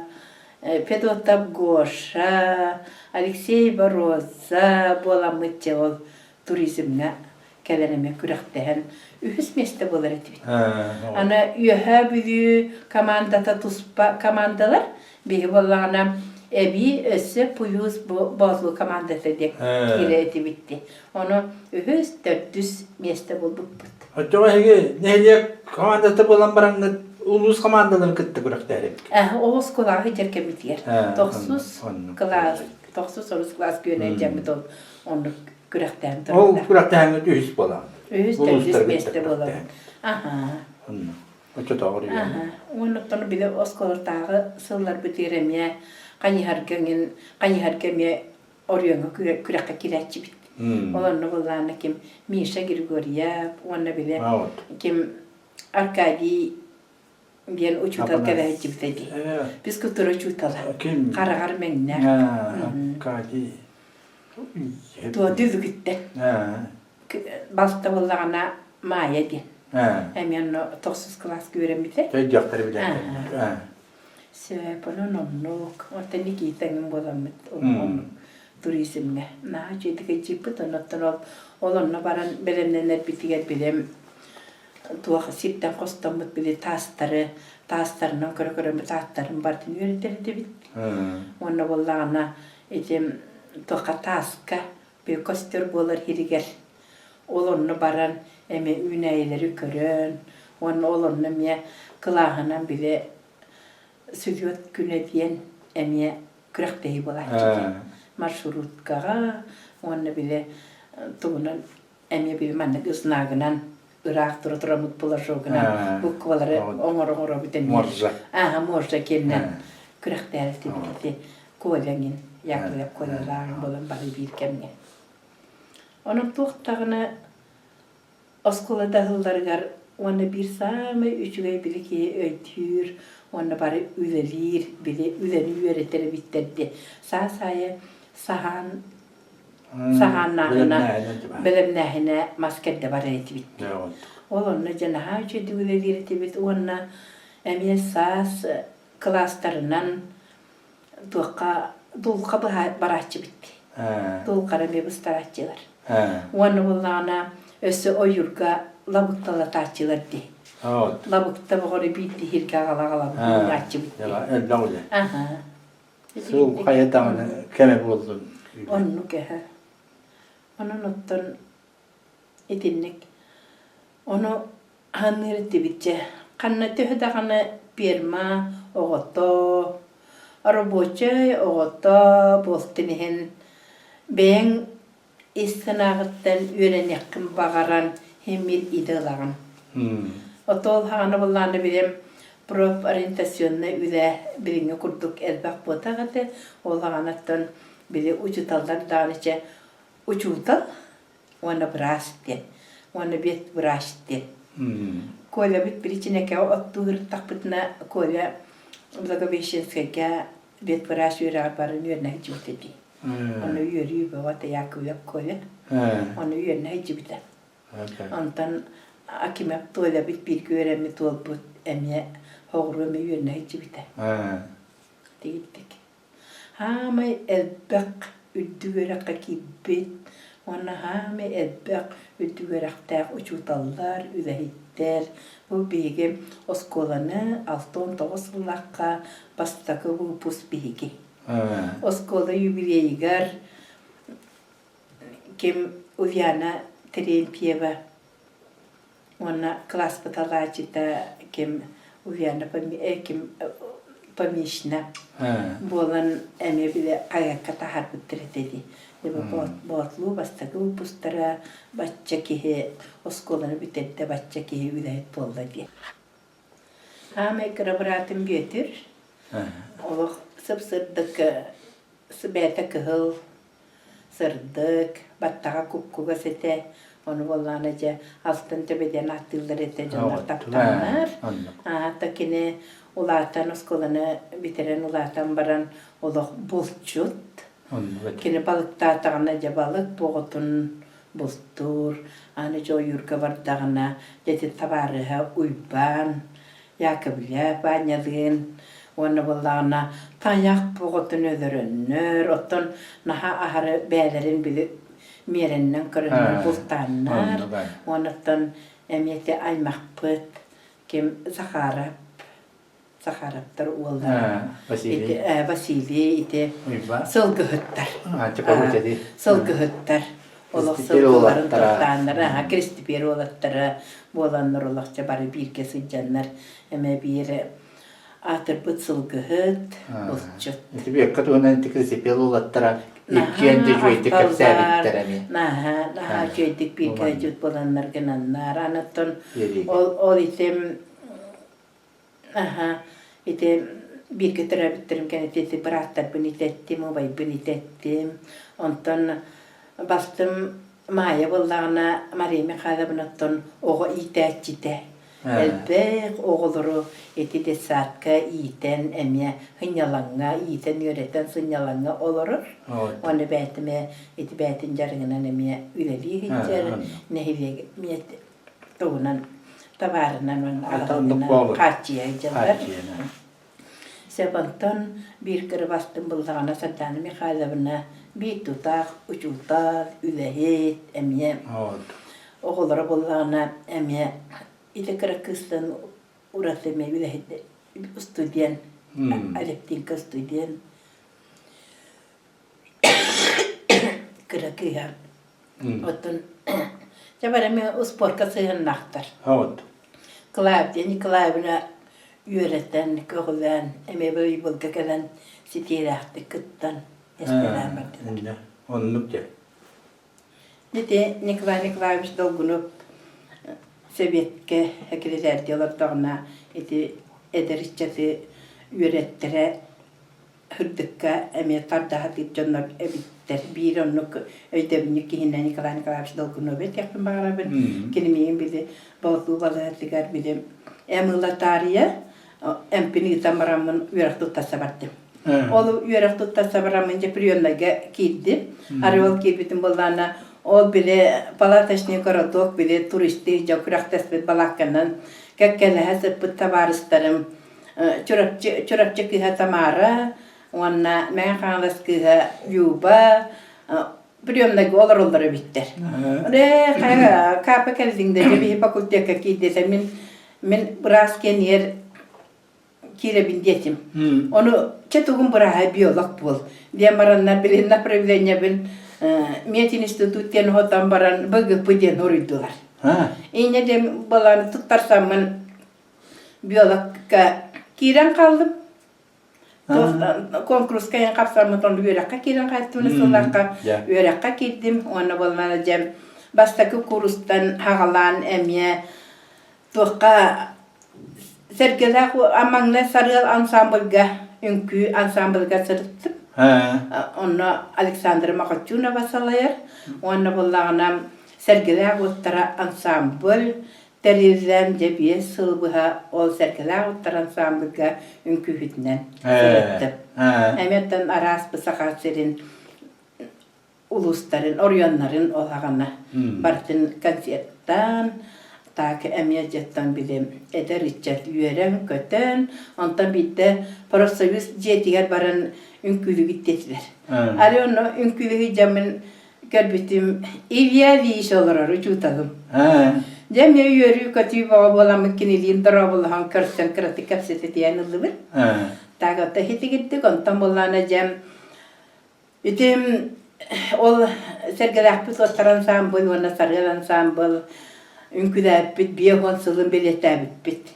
Федотов Гоша, Алексей Бороза боламытче ол туризмна кәләнеме күрәктәһен үһүс месте булыр итеп. Ана үһә бүлү командата туспа командалар беге боллагана эби өсө пуюз бозлу командасы деп кире итеп. Оны үһүс 400 месте булып. Ачыга heге нелек командаты болан бараңны улус командаларын кытты күрәктәре. Оғыз колағы жерке бітер. 900 класс, 900 класс күйіне жәміт ол оны күрәқтән тұрында. Ол күрәктән үһүс бола. Үһүс 400 месте бола. Очо тагыр. Оны тоны биле осколтагы сыллар битереме, канихаркеме орыйга күрәккә киләчи бит. Оларны булганы ким Миша Григорьев, оны биле ким Аркадий Bien uçutal kere ciptedi. Biz kutura uçutal. Karagar mengne. Kadi. Tuo düzü gitti. Basta bollagana maya di. Hemen no 900 klas göremite. Tecakları bile. Sebepono nonnok. Ortani gitengin bolamit. Turizmne. Na cedik cipet onottanol. Olonna baran belemneler bitiger bilem. Tuossa sitten kostamut bili taastarnan körkörömme taastarnan partin yönetelivit. Onna vollana etem tuoka taaska bir kostur bolar hiriger. Olonna baran eme üneyleri körön. Onna olonna mie kılahanan bile südyot güne diyen eme kürekteyi bolar. Marşurutkağa onna bile tuğunan eme bile manna kısnağınan Irak turamut bulaşoguna bu kovaları oңор biten. Morza. Morza kennen. Kürekterti bitti. Kolyangin yaklap kolyaların bolan bari bir kemne. Onun tuhtağına oskolada hıllargar onu bir sami üçüge biliki ötür onu bari ülelir bile üleni öğretere bitterdi. Sahaya Sahanna belemnehine maskette var etibit. Olonna janaha çediğileri etibit onna emiyesas klaslarından dulqa barahçı bitti. Dulqara mebustarahçılar. Onna bollana ösü oyurga labıktala taççılardı. Labıkta bağırı bitti hirka gala barahçı bitti. Lawle. Su hayatımda keme buldun. Onnu kehe. Onun ottan etinnek. Onu hanırıttı bitçe. Kanna töhdağını birma, oğoto, araboçay, oğoto, boltinihin. Ben istanağıttan öğrenekkim bağıran hemir idılağın. Otol hağını bulağını bilem prop orientasyonuna üle birini kurduk elbaq botağıdı. Olağanattan bile uçutallar dağınıca uçutal, ona bıraştı. Ona bet bıraştı. Kolya bit bir içine ki ottu hırtak bitna kolya Blagoveşenskaya bet bıraşıyor ağabarın yörüne hicibitedi. Onu yürüyüp vata yakıyak kolya. Onu yörüne hicibitedi. Ondan akimep toyla bit bir göremi tolbut emiye hoğruğumu yörüne hicibitedi. Gittik. Hame elbaq üddügerak kibbet. Ona hame elbaq üddügerak taq uçutallar, ülehitter. Bu bege oskolanı 6-9 yıllıkka bastakı bu pus bege. Oskola jubileyigar kim Ulyana Terempiyeva. Ona klas patalaçita kim Ulyana kim Помещна. Болан эме биле аяққа тахар бүттіретеді. Ботлу бастағы бұстара бачча кеге осколаны бүтетті бачча кеге үләйт болды де. Хаме крабыратым бетір. Олық сып-сырдық сыбәті кығыл сырдық баттаға күп-күгі сеті. Onu bollana ja altın tebeden attıldır ete canlar taptanlar. Takine ulatan oskolanı bitiren ulatan baran oluq bulçut. Kine balık tatağına ja balık boğutun bultur, anı joyurga bardağına, dedi tabarıha uyban, yakıbıya banyadığın, onu bullağına tanyak boğutun ödürünür, otun naha aharı beylerin bili mirennen kırınır bultanlar, onutun emiyeti aymakpıt, kim Zaharaptar oğulları, Vasili iti sılgıhıttar. Sılgıhıttar. Olaq sılgıların tortanları, Kristipir oğlatları, boğulanlar olaqça bari bir kesi canlar, eme bir atır bıt sılgıhıt, olçut. İti bir kat onun Kristipir oğlatları, İlkiyende jöydik hep sabitler emi. Naha jöydik bir kajut boğulanlar gınanlar, anıttın ol itim, ite bir götüre bittirim kenetesi bıraktar bunu tettim, obay bunu tettim. Ondan bastım maya bollağına Mariye Khalabınattan oğu iteçite. Elbek oğuluru eti de saatka iten emiye hınyalanga, iten yöreten sınyalanga olurur. Onu beytime eti beytin jarıgınan emiye üleli hıcar, nehiliye miyet doğunan tavarından alağına kaçıya hıcarlar. Sebantan bir kere bastım buldağına Sultanı Mikhailovna bir tutak, uçultar, ülehit, emiye. Oğulları buldağına emiye. İle kere kıstan urası emiye ülehit, studiyen, Aleptinka studiyen. Kere kıyar. Otun, jabar emiye usporka sığın naktar. Kılayb, Nikolaevna yöreten, köhülen, eme böyle bulga gelen sitirakti kıttan espelenmedi. Onluk ya. Nete Nikolay dolgunup Sovyetke hekriler diyorlar dağına eti ederişçesi yörettire hırdıkka eme tardahatı canlar ebitter bir onluk öydevini kihinne Nikolay dolgunup et yakın bağırabın kelimeyin bizi bağlı bağlıhatlıgar bilim emıla tarihe empini tamaramın yörek tuttasa bardım. Olu yörek tuttasa baramın cepriyonlaga kildi. Arıol kilbitin bolana ol bile palataşni korodok bile turisti jokrak tespit balakkanan kekkele hasıp tabarıstarım çorapçı kıha tamara onna men kanlas kıha yuba Priyomlaga olları bitter. Re kaya kapa keldingde bir fakulteye kildi men brasken yer kire bindetim. Onu çetuğum bıraha biyolog bul. Diye maranlar bilin napravlenya bin Miyetin institutyen hotan baran bıgı pıdyen horuydular. İne de balanı tutarsamın biyolog kiren kaldım. Konkurs kayan kapsamı tonlu yörekka kiren kaldım. Solakka yörekka gittim. Ona balana jem bastaki kurustan hağalan emye tuğka sergeler amangla sarıl ansambulga ünkü ansambulga sırıttım. Onu Aleksandr Makachuna basalayar. Onu balana sergeler uttara ansambul terizem cebiye sılbıha ol sergeler uttara ansambulga ünkü hütnen sırıttım. Emetten aras bısakar serin ulusların, oryonların olağına bartın konserttan tak emiyetten bilim eder içet yürem köten ondan bitti Prosovyus jetiger baran ünkülü gittiler. Ari onu ünkülü camın kalbitim eviyeli iş olur uçutalım. Cemiye yürü kötü bağla makineliğin tarafından karşıdan kratik kapsete diyen ılıbır. Tak hatta hiti gittik ondan bolana cem bitim ol sergelahpit otaran sambol ona sarılan sambol ünküläppit biehon sılın biletäbitpit.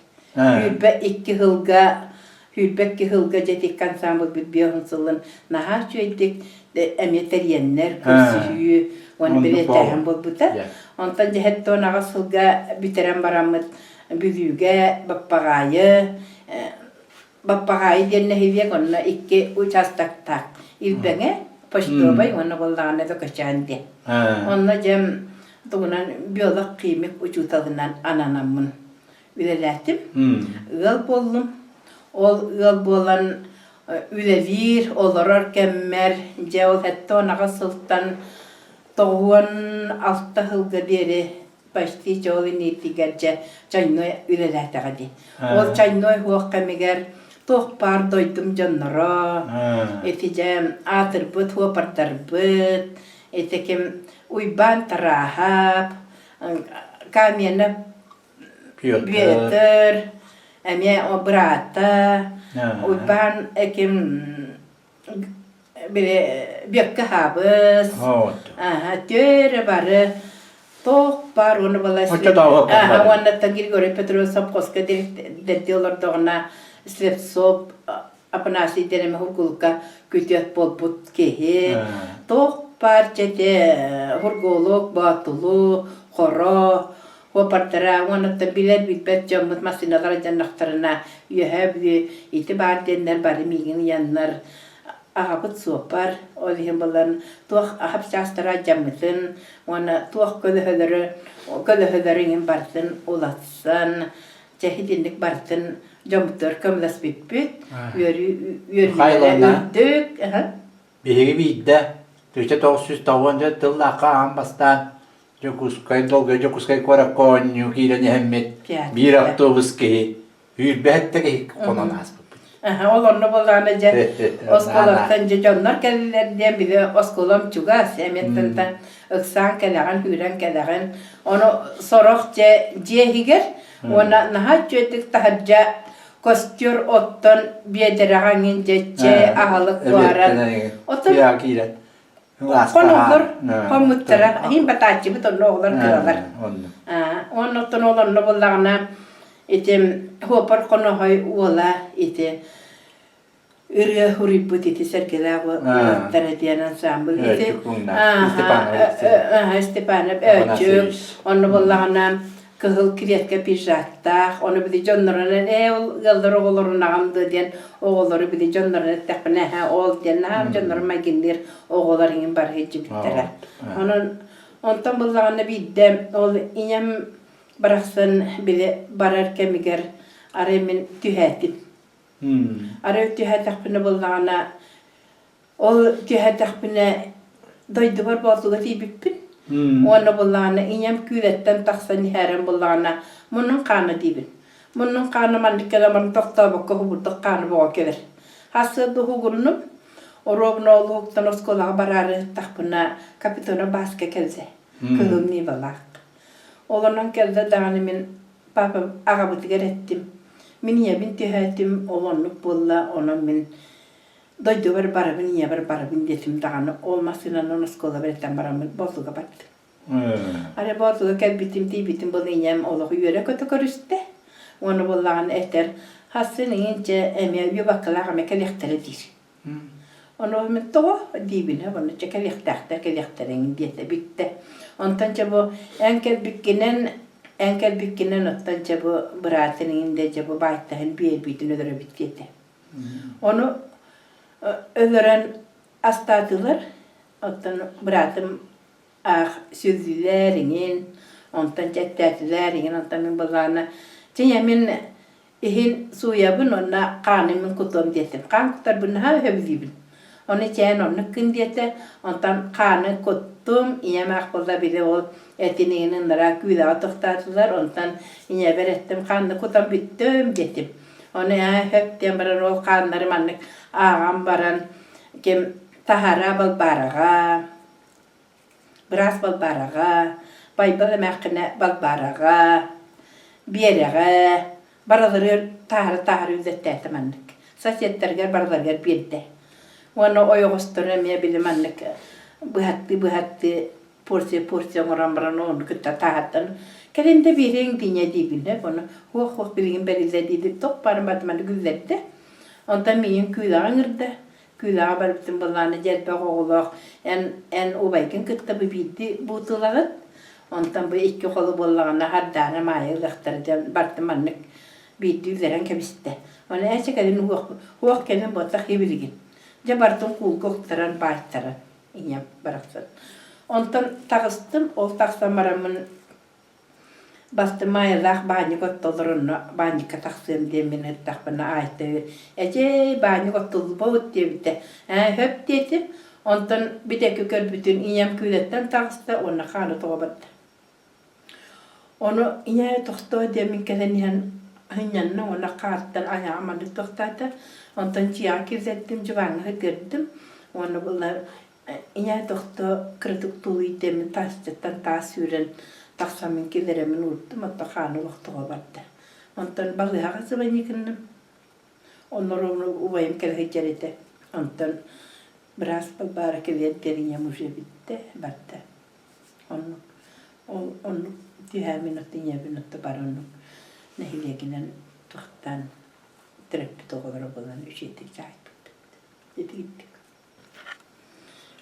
Hülbekki hılga jetikkan sambol biehon sılın naha çöydük emeteriyenler kürsüyü onu biletähän bol buta. Ondan jehetto naga sılga biteren baramıt büyüge bappagayı denne hivye onna ikke uçastak tak. İlbenge Poştobay onu bollağına da kaçandı. Onunla cem doğunan biyolog kıymek uçutadından ananamın ülelettim. Iğal bollum. Ol ığal bollan ülelir, olurar kemmer. Ceol hatta onağa sıltan Toğun altta hılga beri başti çoğulu netigerce çaynoy ülelete di. Ol çaynoy huok kemiger tohpar doydum canlara. Etice atırbıt huopartarbıt. Etekim uyban tarahap. Kamyene Pieter. Eme o brata. Uyban ekim bir habız. Töre barı. Tohpar onu balasın. Ona tangir gore Petro Sapkoska diyorlar da ona slepsop apnasi deneme hurgulka kütüyat bolbut kehi. Tohpar çete hurguluk batulu koro. Hopartara ona tabiler bitbet camut masinalar cannaktarına yühebdi itibar denler bari migin yanlar. Ahabut sopar, olihim balan tuh ahab sastara jamutun, wana tuh kölühölerin bartın ulatsan, cehidinlik bartın jamutur kamlas bitbit, yürüyülere öldük. Bihiri bidde, tüçe 990 tıllaka ambastan, Jokuskay kora konyu kiren hemmet, bir avtobus ki, hürbette ki konanas. Olanı bolanaca oskolardan canlar kellerden bile oskolam çuga semetten ıksan kelagan hüren kelagan onu sorokça cihiger ona naha çötük tahacca kostür ottan biederagan ince ahalık varan ottan ya kiren konulur komuttara him batacı bu tonlu oğlar kıralar onu ottan olanı bolana itim hopar kono hay ola ite ürge huriput ite sergela taradiyan ensemble ite Stepanov öçük onu bolana kızıl kiretka pijata onu bir jonların yıldır oğulların ağamdı diyen oğulları bir jonların tekne ha ol diyen ha jonların magindir oğulların bar hecci bittere onun ondan bolana bir de ol inem bıraksın bile barar kemiger aremin tühetim. Arı tühetak bine bulana ol tühetak bine doydu var bazıga tibipin. Onu bulana inem kületten taksan herem bulana munun kanı dibin. Munun kanı mandıkela man doktor bakı huburduk kanı boğa kelir. Hası duhu gurnum orobna olu huktan oskola bararı takbına kapitona baske kelze. Kılım ni balak. Olanın geldi dağınımın babam ağabeyt gerettim. Min tühetim olanlık bolla onun min doydu var barabın ya var barabın dedim dağını olmasına onu skola veretten barabın bozluğa battı. Ara bozluğa gel bitim bolayım olahu yöre kötü körüste. Onu bollağın eter hasını ince emel bir bakılar ama kelekteredir. Onu min toğa dibine onu kelekterin diyete bitti. Ondan çabuk enkel bükkinen ottan çabuk bıratının de çabuk baytahin bir bitin ödere bitkiyete. Onu öderen astadılar. Ottan bıratım süzülerinin, ondan çektetilerinin, ondan min balana. Çinyemin ihin suyabın onna kanımın kutum dedim. Kan kutar bunu ha hövdibin. Onu çeyen onu kın diyete, ondan kanı kuttum, iyemek bolla bile ol etinin nara güda tohtadılar, ondan iye verettim, kanı kutam bittim dedim. Onu höpten baran ol kanları manlık ağam baran, kim tahara bal baraga, biraz bal baraga, baybal emekkine bal baraga, biyerege, baraları tahara üzettete manlık. Sasyetterger baralarger birde. Onu oyogosturmaya bilemanlık bıhattı porsiya morambaran onu kütta tahattan. Kelinde bir renk dinye dibine bunu hoh bilgin berize didip topparım batmanı güzeldi. Ondan miyim külağı ngırdı. Külağı var bütün balağını celpe oğulak en obayken kütta bitti butulağıt. Ondan bu iki kolu balağını hardana maya lıhtırdan bartımanlık bitti üzeren kebiste. Onu eşekelin hoh kelin botak hibilgin. Jabartın kul koktaran baytaran inyam bıraksın. Ondan tağıstım, ol tağıstan baramın bastım ayalak banyo kottolurunu, banyo kataksın diye beni takbına ayıttı. Ece banyo kottolu boğut diye bitti. Höp dedim, Ondan bir tek körbütün iyem kületten tağısta ona kanı toğabadı. Onu iyaya toxto demin kelen yan hınyanna ona karttan ayağımanı toxtadı. Ondan çiğer kirzettim, cıvanı girdim. Onu bunlar iyaya toxto kırdık tuluy demin taştıktan taş yüren taxsamın kileremin urttum. Hatta kanı toğabadı. Ondan balı ağası ben yıkındım. Onları uvayım kele hıcarete. Ondan biraz balbara keliyetlerin yamuşa bitti, battı. Onu tühä minuutin ja minuutti parannut. Ne hiljakinen tuottaan treppi tokoveropolan ysitik saiput. Jitittik.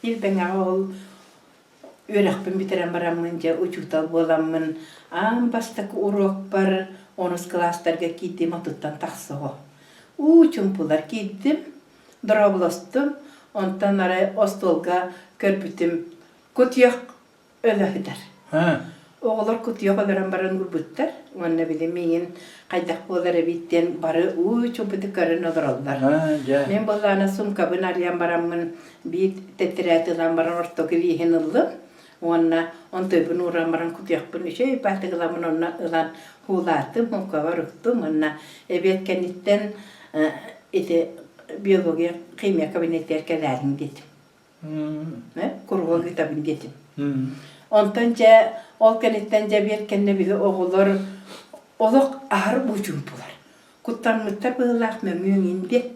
Ilpenga ol yörähpän biterän parammin ja ujutal bolammin. Ampasta ku urokpar onuskalastarga kiitti matuttan tassoho. Uujumpular kiittim, droblostum. Ondan ara ostolga körpütüm kutyak ölähüter. Oğlar kutyak ölären baran gurbuttar. Onna bile meyin qaydak bolara bitten barı çöpüdü karın odurallar. Men bolana sumkabın arayan baramın bir tetretilan baran ortoki vihen ıldım. Onna on töpün uğran baran kutyakpın şey bahtıgılamın onna ılan hulatım, mukava rıktım. Onna ebetkenitten ite biyoloji, kimya kabinetlerkelerin dedim. Kurgu kitabın dedim. Ondan ol kanetten bir bile oğullar oluk ağır bucumpular. Kuttan mutlar bığılak memnun indi.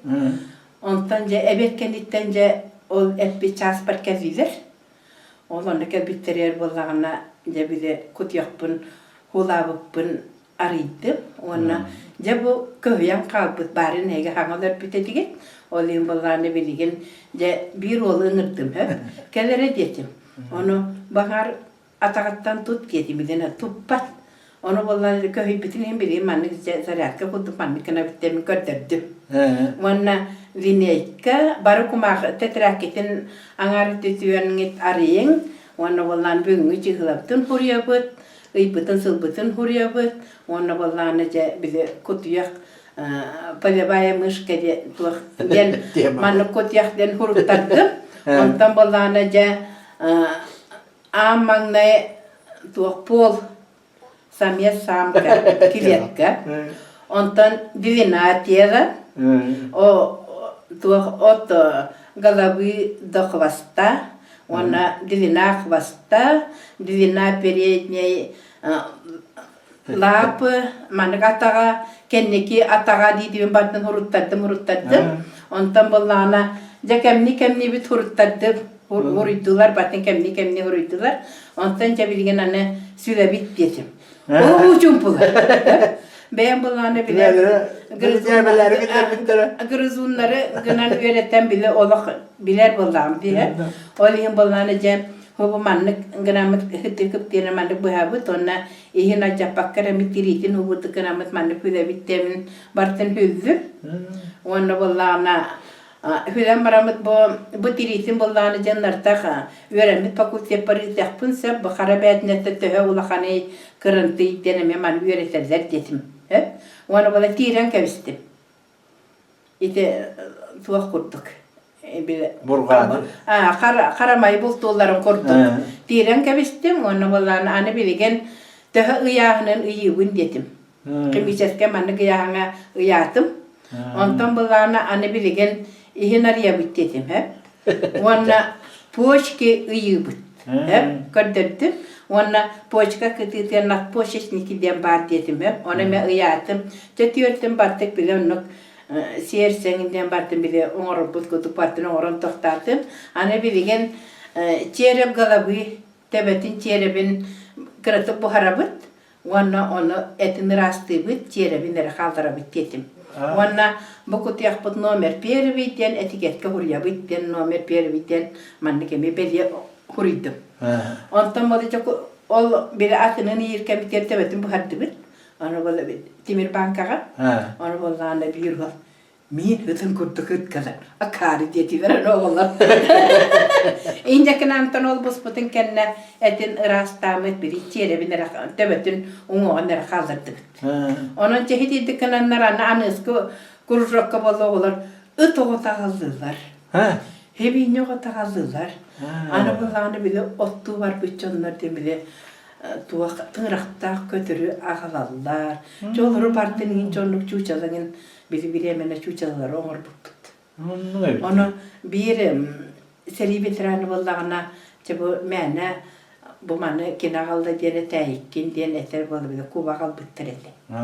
Ondan evet kanetten ol et bir ças parkeziler. Olanı ki bitterer bolağına bile kutyakpın, hulabıpın arıydım. Ona bu köyyan kalbıt bari nege hangalar bitedik. Olayım bolağını bilgin bir oğlu ınırdım hep. Kelere dedim. Onu bahar atağattan tut dedim. Bilene tuppat. Onu bolağını köy bitireyim bileyim. Manlık zaratka kutup manlıkına bittiğimi götürdüm. Ona vineyka barı kumak tetraketin angar tütüyen git arayın. Ona bolağını büyüğü çıkılaptın huriyabıt. Ipıtın sılbıtın huriyabıt. Ona bolağını bile kutuyak palyabayamış kedi tuh den manuk kutuyak den huruptardım. Ondan bolağını amang tuh pol samya samka kiletka. Ondan divina tiyada. O tuh ot galabi do hvasta. Ona divina hvasta. Divina periyetne lap manuk atağa kenneki atağa diye batın huruttardım. Ondan bolağına kemni bit huruttardım. Huruydular batın kemni huruydular. Ondan bilgen anne süle bit dedim. O cumpular. Ben bolağına bile gırızunları gınan öğreten bile olak biler bolağım diye. Olayım bolağına hobu manlık gınamet hıtıkıp diye manlık buhabıt ona ihin acapakkara mitiritin hobu tıkınamet manlık hüle bittemin bartın hüldü. Ona bolağına hülen baramet bu tiritin bolağına canlartağa öğrenmet pakulte parı tekpınsa bu harabiyatnette töhe ulakhanı kırıntı deneme manlık öğreterler dedim. Ona bola tiren kevistim. İte tuğak kurduk. Burganı. Karamayı bulduğlarım kurduk. Tiren kevistim. Ona bola anne bilgen töhe ıyağının ıyığın dedim. Kimiseske manlık ıyağına ıyağıtım. Ondan bola anne bilgen ihin araya bit dedim. Ona poşki ıyığı bit. Gördürdüm. Ona poçka kıtıtı nak poşesniki diye bar dedim hep. Ona me ıyatım. Çetiyortum bartık bile onu siyersenginden bartım bile onurum buzkutu partını onurum tohtattım. Ana bilgen çerep galabı tebetin çerepin kırıtıp bu harabıt. Ona etin rastı bit çerepin nere kaldırabıt dedim. Ona bu kutu yakpıt nomer peri bitten etiketka hurya bitten nomer peri bitten mannikemi belye hurydum. Ondan olacak ol bir atının yirken biter tebetim bu hardı bit. Onu böyle timir bankaga. Onu böyle anda bir yol. Min hıtın kurdu hıt kadar. Akari diye veren oğullar. İnce kenantan ol busputun kenne etin rastamet bir içeri binere tebetin umuğunlara kaldırdı bit. Onun çehidi dikkananlar anne anıskı kuruşrakka bolu oğullar. Itoğu tağıldılar. Hebi yok atağızdılar. Ana bulağını bile ottu var bütçonlar demile. Tuğak tığrakta kötürü ağaladılar. Çoğları partinin çoğunluk çuçalının biri emene çuçalar oğur butut. Onu bir seri bitiranı bulağına bu mene bu manı kina kaldı diye teyikkin diye eter bolu bile kuba kal bittireli.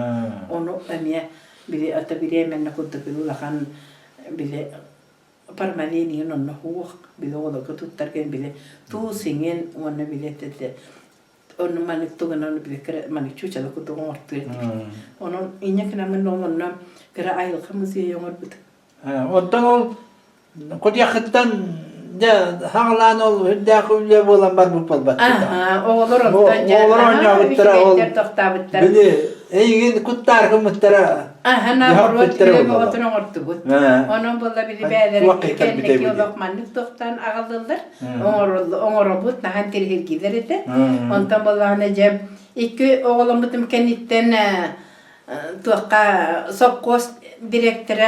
Onu emiye biri ata biri emene kutu bile ulakan bile parmalini onu huuk bile ola kututtarken bile tu singen onu bile tete onu manik tugan onu bile kere manik çuçalı kutu ortu etti. Onun inek namen onu kere ayıl kamusiye yomur bit. Ondan ol kudiyakıttan da hağlan ol hüddâkı olan var bu palbat. Oğulur ondan oynağı bittere ol. Bili eyin kuttar kımıttara. Ne kurut bile bu otunu ortu bu. Onun burada bili beyleri kendiki yolokmanlık doktan ağıldılar. Oğuru bu nahan tirhir gider edi. Ondan burada cem iki oğlumuzun kenditten tuğka sokkoz direktörü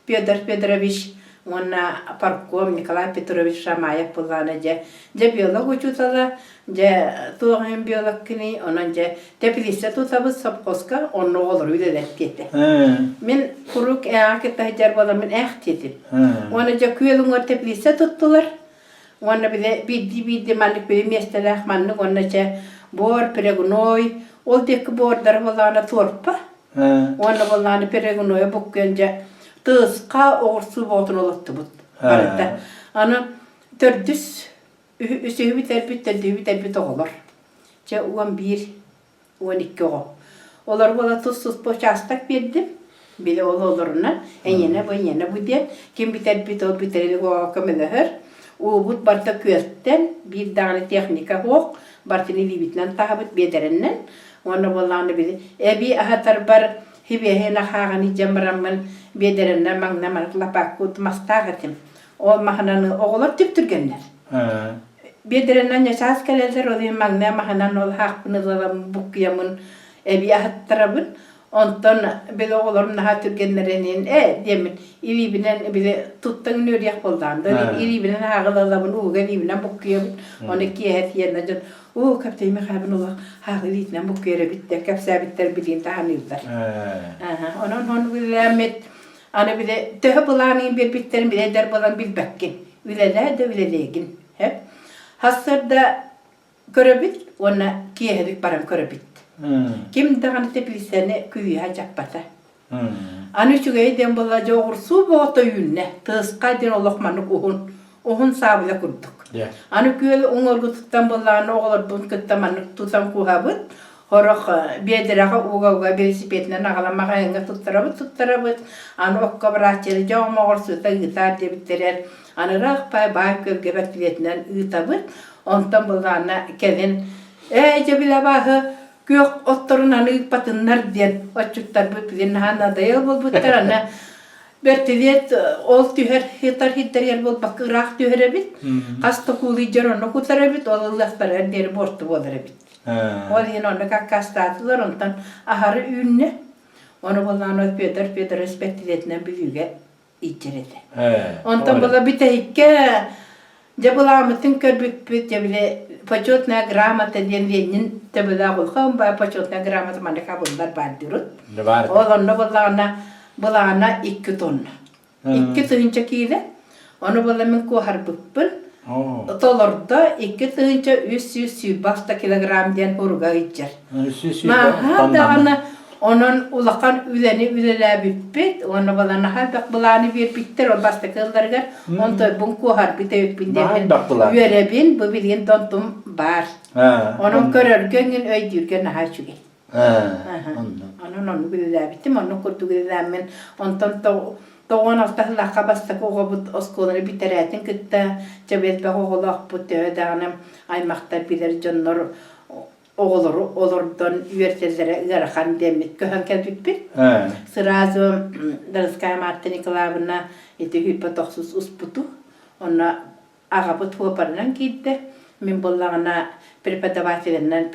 Pyotr Petrovich ona parkom Nikolay Petrovich Shamayev bulana je biyolog uçutala je tuğun biyolog kini onun je tepilise tutabı sopkoska onu olur üdedetti. Men kuruk eğakta hicer balamin ehtiydim. Ona je kuyelungar tepilise tuttular. Ona bile biddi manlık bir mestelah manlık ona je bor pregunoy ol tek bordar balana torpa. Ona balana pregunoy bukkence tığızqa oğursu botun olattı bu. Ana tördüs üsü biter oğulur. 11, 12 oğul. Olar bola tuzsuz poçastak verdim. Bile oluruna. Enyene bu diye. Kim biter o kamelahır. O but barta küeltten bir tane teknika hoq. Bartini libitlen tahabıt bederinden. Ona bolanı bile. Ebi ahatar bar hibehe nahağını jamramın bederinden mağnamanık lapakut mastağıtım. O mahananı oğullar tüptürgenler. Bederinden yaşas kaleler olayım mağna mahananı ol hakkını zalam bukyamın ebi ahattarabın. Ondan bile oğullarım naha türgenlerenin demin ilibinen bile tuttan nöryak boldan. İlibinen hağılalamın uğga ilibinen bukyamın. Onu kiyehet yerine kaptayım mekabın ola hağılitlen bukyere bitter kapsa bitter bilin tahanırlar. Onun bilemet ana bile töhü bulanın bir bitterin bile der bulan bilbekkin. Üleler de ülelegin. Hep. Hasırda köröbit ona kiyehedik baran köröbit. Kim dağını tepilisene küyü hacak bata. Anı çügeyi den bulaca oğursu boğuta yünne. Tığızqa den olokmanlık ohun sabıla kurduk. Anı küyeli oğurgu tuttan bulağını oğur bun kıttamanlık tutan kuhabıt. Horok bedirağa uğa belisipetinden ağlamağa yenge tuttarabıt. Anı okka bırakçeli cağıma oğursu da gıtar debittiler. Anı rağ pay bağ kölge bekletinden ıtabıt. Ondan bulağına kedin cebile bağı gök ottorunan ıpatınlar diyen açıklar bu bilin hana dayal bol buttar ana bertiliyet ol tüher hitar yer bol bak ıraq tühere bit hasta kuli jaronu kutara bit olallahtar der bortu bolara bit ol yen onu kakkastatılar ondan aharı ünne onu bolan Pyotr respektiliyetinden bilüge içeredi. Ondan bola bitehikke Jabulamatın körbük jabile paçotna gramata diyen tabela olxam ba paçotna gramata manda kabullar bandirut. Onu bulana 2 ton. 2 tığınca kile. Onu bulamin ku harbıppın. Tolorda 2 tığınca 300 basta kilogram diyen hurga içer. Maha da ana onun ulakan üleler bippet, onu balana halbak bulanı bir bitter o basta kıllargar, onto bunku harbi binden üyerebin bu bilgin tontum bar. Onun körörgün öydürgen aha çüge. Onun üleler bittim, onun kurdu ülelermen, ondan doğan altahla kabasta koğubut oskolunu biteretin kıtta, cebet be koğulak bu teodanım, aymaktar bilir canlar olurdan üyertelere ıgarakan demit köhen kelbik bir. Sırazı Darıskaya Marta Nikolayevna eti hüpatoksuz usputu. Ona ağabı tuğaparından gitti. Min bollağına prepedavatelerinden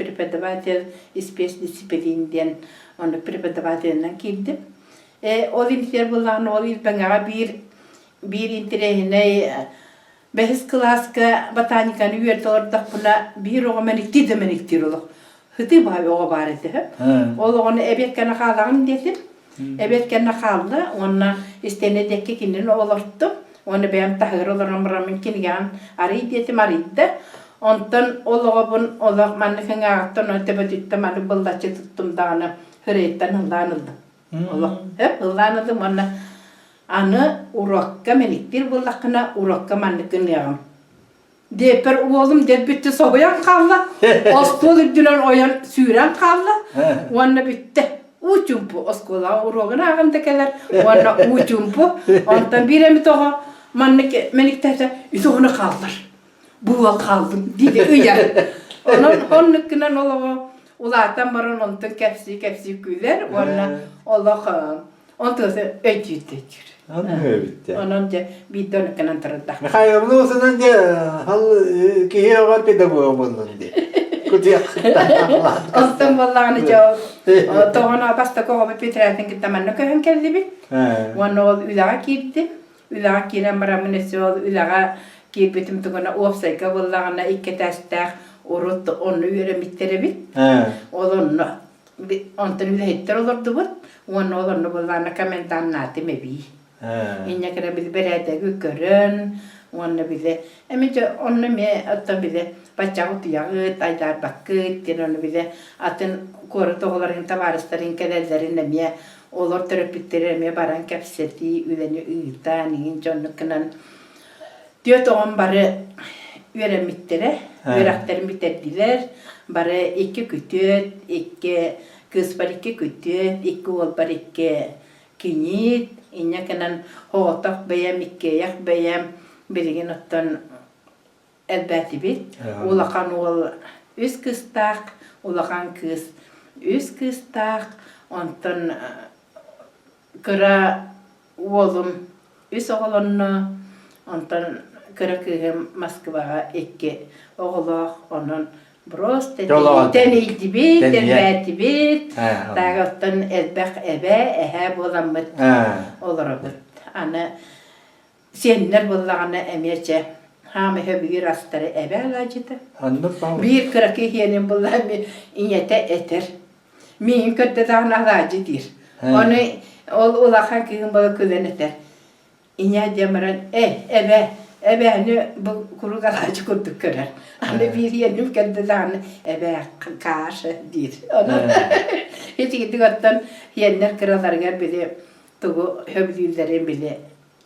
ispes disiplininden onu prepedavatelerinden gitti. O limiter bollağına o il bana bir intirehine Behis klaska botanikanı üyerdi orada buna bir oğamenikti demeniktir oluq. Hıtı bayi oğa var idi. Olu onu ebetkene kalağım dedim. Ebetkene kaldı. Ona istenedeki kinin olurttum. Onu benim tahır olurum ramın kinigan arayı dedim araydı. Ondan oluğun oluğ mannekin ağıttın o tepe tuttum. Manı bıllaçı tuttum dağını. Hürriyetten hıllanıldım. Oluğ. Hep hıllanıldım ona. Anı urokka meniktir bullakına urokka mannekin yağım. Deper oğlum der bitti soğuyan kaldı. Oskolu dünen oyan süren kaldı. Ona bitti. Uçumpu oskola uroğun ağındakiler. Ona uçumpu. Ondan biremi toğa menik derse üstüne kaldır. Buğal kaldım dedi uyar. Onunkinden oğlu ulatan barın ondan kepsi güler. Ona Allah'ım. Ondan sonra öcüdecek. Anlıyor bitti. Onun da bir dönükten tırıldak. Hayırlı olsun önce hal kiye var pedagoğu bunun diye. Kutuyak. Ondan vallahi cevap. Toğuna basta koğumu bitiretin ki tamanı köyün keldi bir. Onu ol ülağa girdi. Ülağa giren baramın esi ol ülağa girbitim tuğuna ofsayka vallağına iki testek uruttu onu üremitleri bir. Olunu. Ondan üle hittir olurdu bu. Onu olunu vallağına kamentan nati mebi. İnne kere bizi berede görün, onu bize. Emice onu me atın bize bacak tuyağı, taylar bakıt, onu bize atın koru toğların tavaristlerin kedellerin me olur terapitleri me baran kapseti üleni ıytan ince onu kınan. Diyor toğun barı üremitleri, üreklerin bitirdiler. Barı iki kütüt, iki kız var iki kütüt, iki oğul var iki kinit. İnne kanan hoğutak beyem ikkeyak beyem bilgin ottan elbette bit. Ulaqan ol üst kıstak, ulaqan kız üst kıstak. Ondan kıra oğlum üst oğlunu. Ondan kıra kıyım Moskva'a ekki oğlaq onun Bros denildi bit, elbette bit. Dağıttın elbek ebe bulamıt olur bit. Ana senler bullağına emirce hamı höbüyü rastları ebe alacıdı. Bir kırıkı hiyenin bullağını inyete eter. Min kötü dağına alacıdır. Onu ulağın kıyım balı külen eter. İnya demiren ebe hani bu kuru galacı kurduk görer. Hani bir yerim kendi dağını ebe karşı dir. Hiç gittik ottan yenler kıralar gel bile tuğu höbüyülerin bile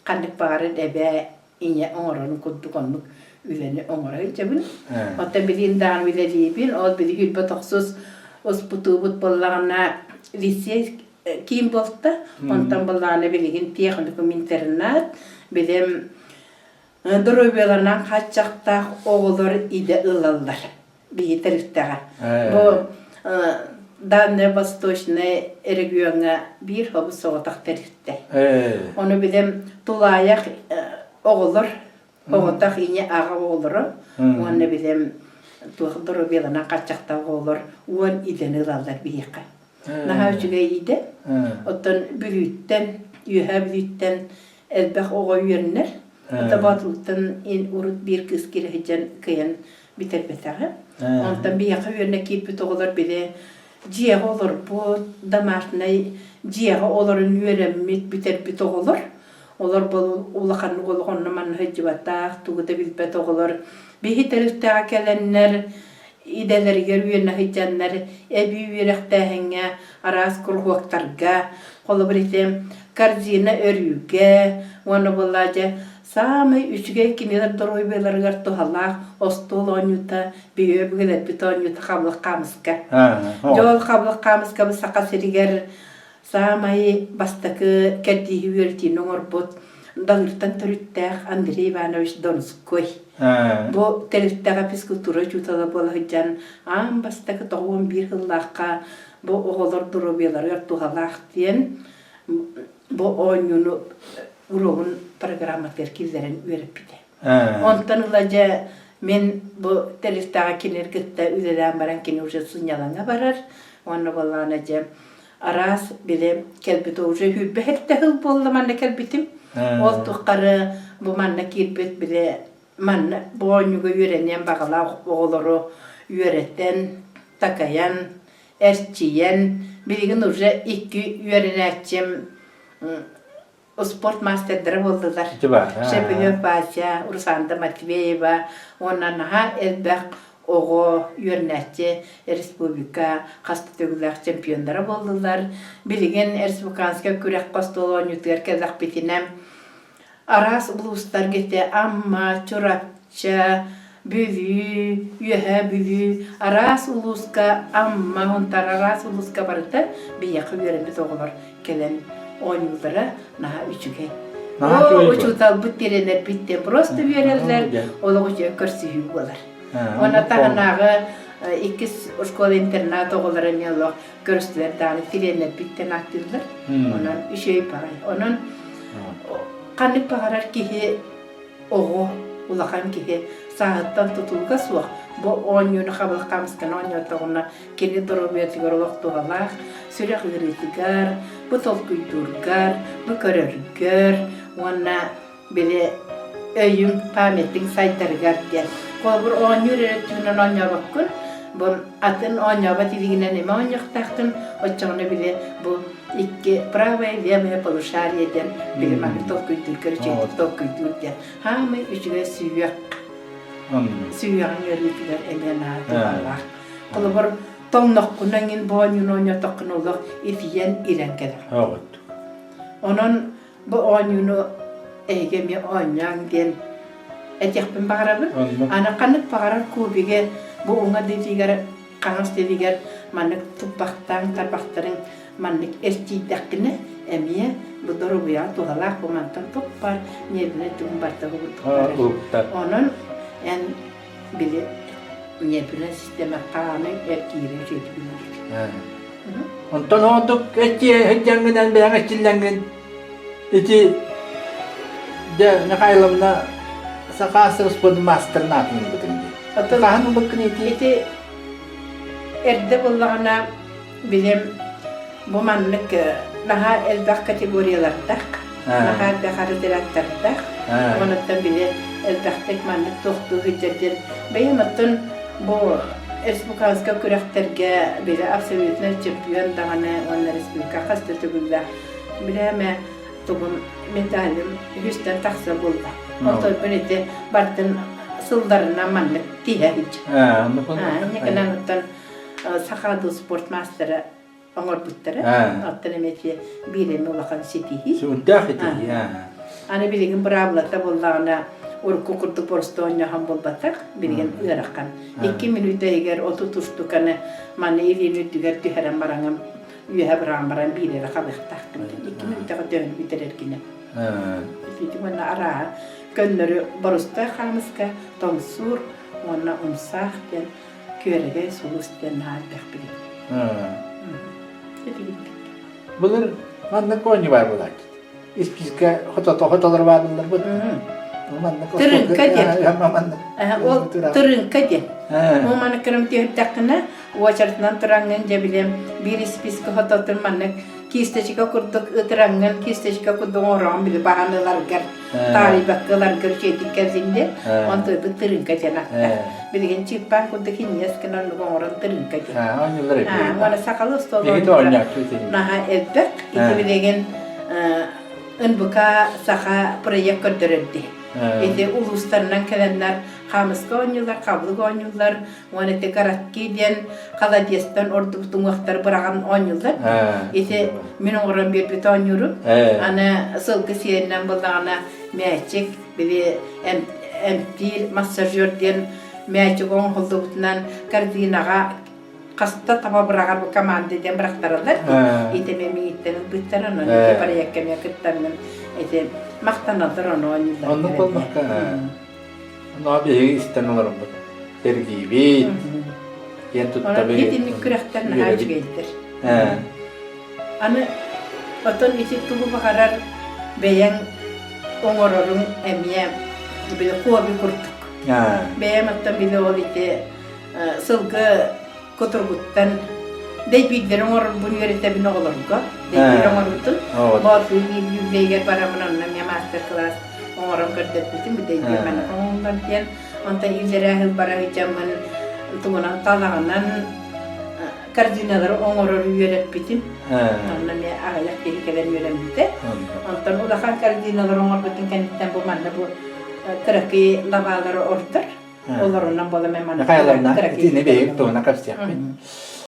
kandık bağırın ebe inye oğranı kurduk onluk üleni oğranı cebin. Ottan bilin dağını bile diyibin. O bile hülbe toksuz os butu but bollağına lise kim bolta. Ondan bollağına bilgin teknikum internat bilim Durubelarından kaçacakta oğullar ide ılallar. Bir tariftağa. Bu Danne Vostochne regiona bir hobu soğutak tarifte. Onu bilim tulayak oğullar. Oğutak inye ağa oğulları. Onu bilim Durubelarından kaçacakta oğullar. On iden ılallar bir yıka. Naha üçüge ide. Otan büyütten, yühe büyütten elbek oğu yönler. Ata batılıktan in urut bir kız kirehicen kıyan biter betağı. Ondan bir yaka yönne kirpit oğullar bile ciğe olur bu damartına ciğe olurun yöremmit biter bit oğullar. Olur bu ulaqanlı olğanlı manı hıcıvatağ, tuğda bilbet oğullar. Bihi tariftağa kelenler ideleri görüyene hıcanlar, ebi yürektağına, aras kurhuaktarga, kolu biritem, karzina örüge, onu bulaca, Sami üçge kiniler doroy beler gartu halak ostol onyuta biye bigeler bit onyuta qablı qamıska. Jol qablı qamıska bu saqasiriger Sami bastakı keddi hüverti norbot dağırtan törüttaq Andrei Ivanovich Donskoy. Bu teriftağa piskultura jutada bola hıcan am bastakı toğun bir hıllaqqa bu oğullar doroy beler gartu halak diyen bu onyunu Uroğun programatör kizlerin verip bide. Ondan ulaca men bu teriftağa kiner gıtta ülelen baran kine uca sunyalana barar. Onu vallahanacağım. Aras bile kelbeti uca hülbe hep de hıl bollu manna kelbetim. Oltu qarı bu manna kirbet bile man boğunuga yörenen bağla oğulları yöretten, takayan, erçiyen, bilgin urca iki yörenetçim o sport masterleri oldular. Şepiyo Basya, Ursanda Matveyeva, ondan ha elbek oğu yörenetçi Respublika Kastatögüler çempiyonları oldular. Bilgin Respublikanska kürek kostolu oynuyor kezak bitinem. Aras uluslar gitti amma çorapça büyü, yühe büyü, aras uluska amma ontar aras uluska barıda bir yakı yöremiz oğulur. Kelen 10 yıllara naha üçüge. O uçutal büttirener bitti. Prosto verirler, ola uçuya kürsüyü olar. Ona tahanağı ikiz oskola internat oğullara miyalok kürsüler dağını tirener bitten aktılar. Onun işe paray. Onun kanıp pagarar ki oğu ulakam ki saattan tutulga suaq. Bu 10 yönü kabul kamskan 10 yönü tağına keni dorobiyatigar olaq doğalaq. Sürek üretigar, bu tolkuyturgar, bu körörgar. Ona bile öyün pametin saytargar diyen. Kolbur 10 yönü üretiminden 10 yönü bakkın. Bu atın 10 yönü batıdiginen eme 10 yönü taktın. Oçağına bile bu iki pravaya diyemeye paluşar yeden. Bile mağır tolkuyturgar, çetik tolkuyturgar. Hamı üçüge süyüyor. Suyağın yörütüler emena doğarlar. Kolbur tonnoqkunangin boğanyun oynataqın olaq itiyen irenkeler. Onun bu oynunu eygemi oynan den etiyakpin bağırabın. Ana kanık bağırar kubige bu ona dediğer, kanıs dediğer manık tupaktan, tarbaktarın manık erçiydekini emiye bu dorubuya doğalaq bu mantan topar niyedine tüm bartağı buldukları. Onun en bile niyedine sisteme kanı erkiyle çekilir. Ondan olduk hecengiden beyan etçillengin iti de ne kaylamına sakasır spod master natın bugün. Atahan bugün iti erde bullağına bilim bu manlık daha elbak kategoriyalarda daha elbak haritalarda ondan bile elbak tek manlık tohtuğu hüccedir. Beyamatın bu Respublikanska kürekterge bile absolutner çempiyon dağına onlar Respublika Kastatögüler bile hemen tobun medalim yüzden taksa buldu. Ondan böyle bartın sıldarına manlık diye hiç. Ne kadar ondan sakadu sport masterı Angor Buttere, attan emekli bilemi olakan sitihi. Sudah itu ya. Ana bilgin bravlata bollağına urku kurdu porstonya hambol batak bilgin ırakan. 2 minuta eğer otutuştuk ana mani ilini düger tüherem barangam üye baran bile rakabık taktım. 2 minuta dön bitirirkine. Piti bana ara gönleri borusta kalmışka tonsur ona umsah den körege sulusten halbek bilin. Bunlar manna koyni var bular. İspiska hotalar var bunlar bu. Tırın kadir. O tırın kadir. O manna kırım tiyat takına o çartından tırangın cebilem bir ispiska hotatır manna kisteçika kurduk ıtırangın kisteçika kurduk oran bile bahanılar gar tari bakkalar gar çetik kezinde on tırdı tırın kadir nakta. Bilgin çipan kurduk hinyas kenar oran tırın kadir. Onları yapıyor. Bana sakalı stolu. Begitu oynak itu. Naha elbek itu bilgin önbuka saha proyek kördürüldü. İşte uluslarından gelenler Kamiska oynuyorlar, kablık oynuyorlar. Onu tekarak giden Kaladiyas'tan ordu bütün vakitleri bırakan oynuyorlar. İşte benim oran bir bit oynuyorum. Ana sılgı siyerinden bulduğuna meçik, bile empir, masajör diyen meçik on holduktan kardinağa kasta tapa bırakar bu kamandiden bıraktarırlar. İşte benim gittiğim bitler onu ne para yakmaya kıtlarının işte maktanaldır onu oynuyorlar. Onu bulmakta. Nabi istenelerim bu. Tergibi. Yen tut tabi. Ona yedinlik kürekten hacı geldir. Ana oton içi tubu bakarar beyan oңорорун эмие бile kuabi kurtuk. Beyan hatta bile o işte sılgı koturguttan deybildirin oңор bunu yörete bin oğlurga. Deybildirin oңorutun. Bazı yüzeyger paramın anlam ya master class oğram kırdık bizim bir de hemen ondan diyen anta ilere bara jaman tuğunan talağından kardinaları oğurur yürüp bitim. Ondan ne ayak tehlikeden yürümüştü. Ondan o da kardinalar oğur bitim kendisinden bu manna bu kırıkı lavaları ortur. Olurundan bolu memana. Nakayalarına, ne büyük doğuna kapsayacak.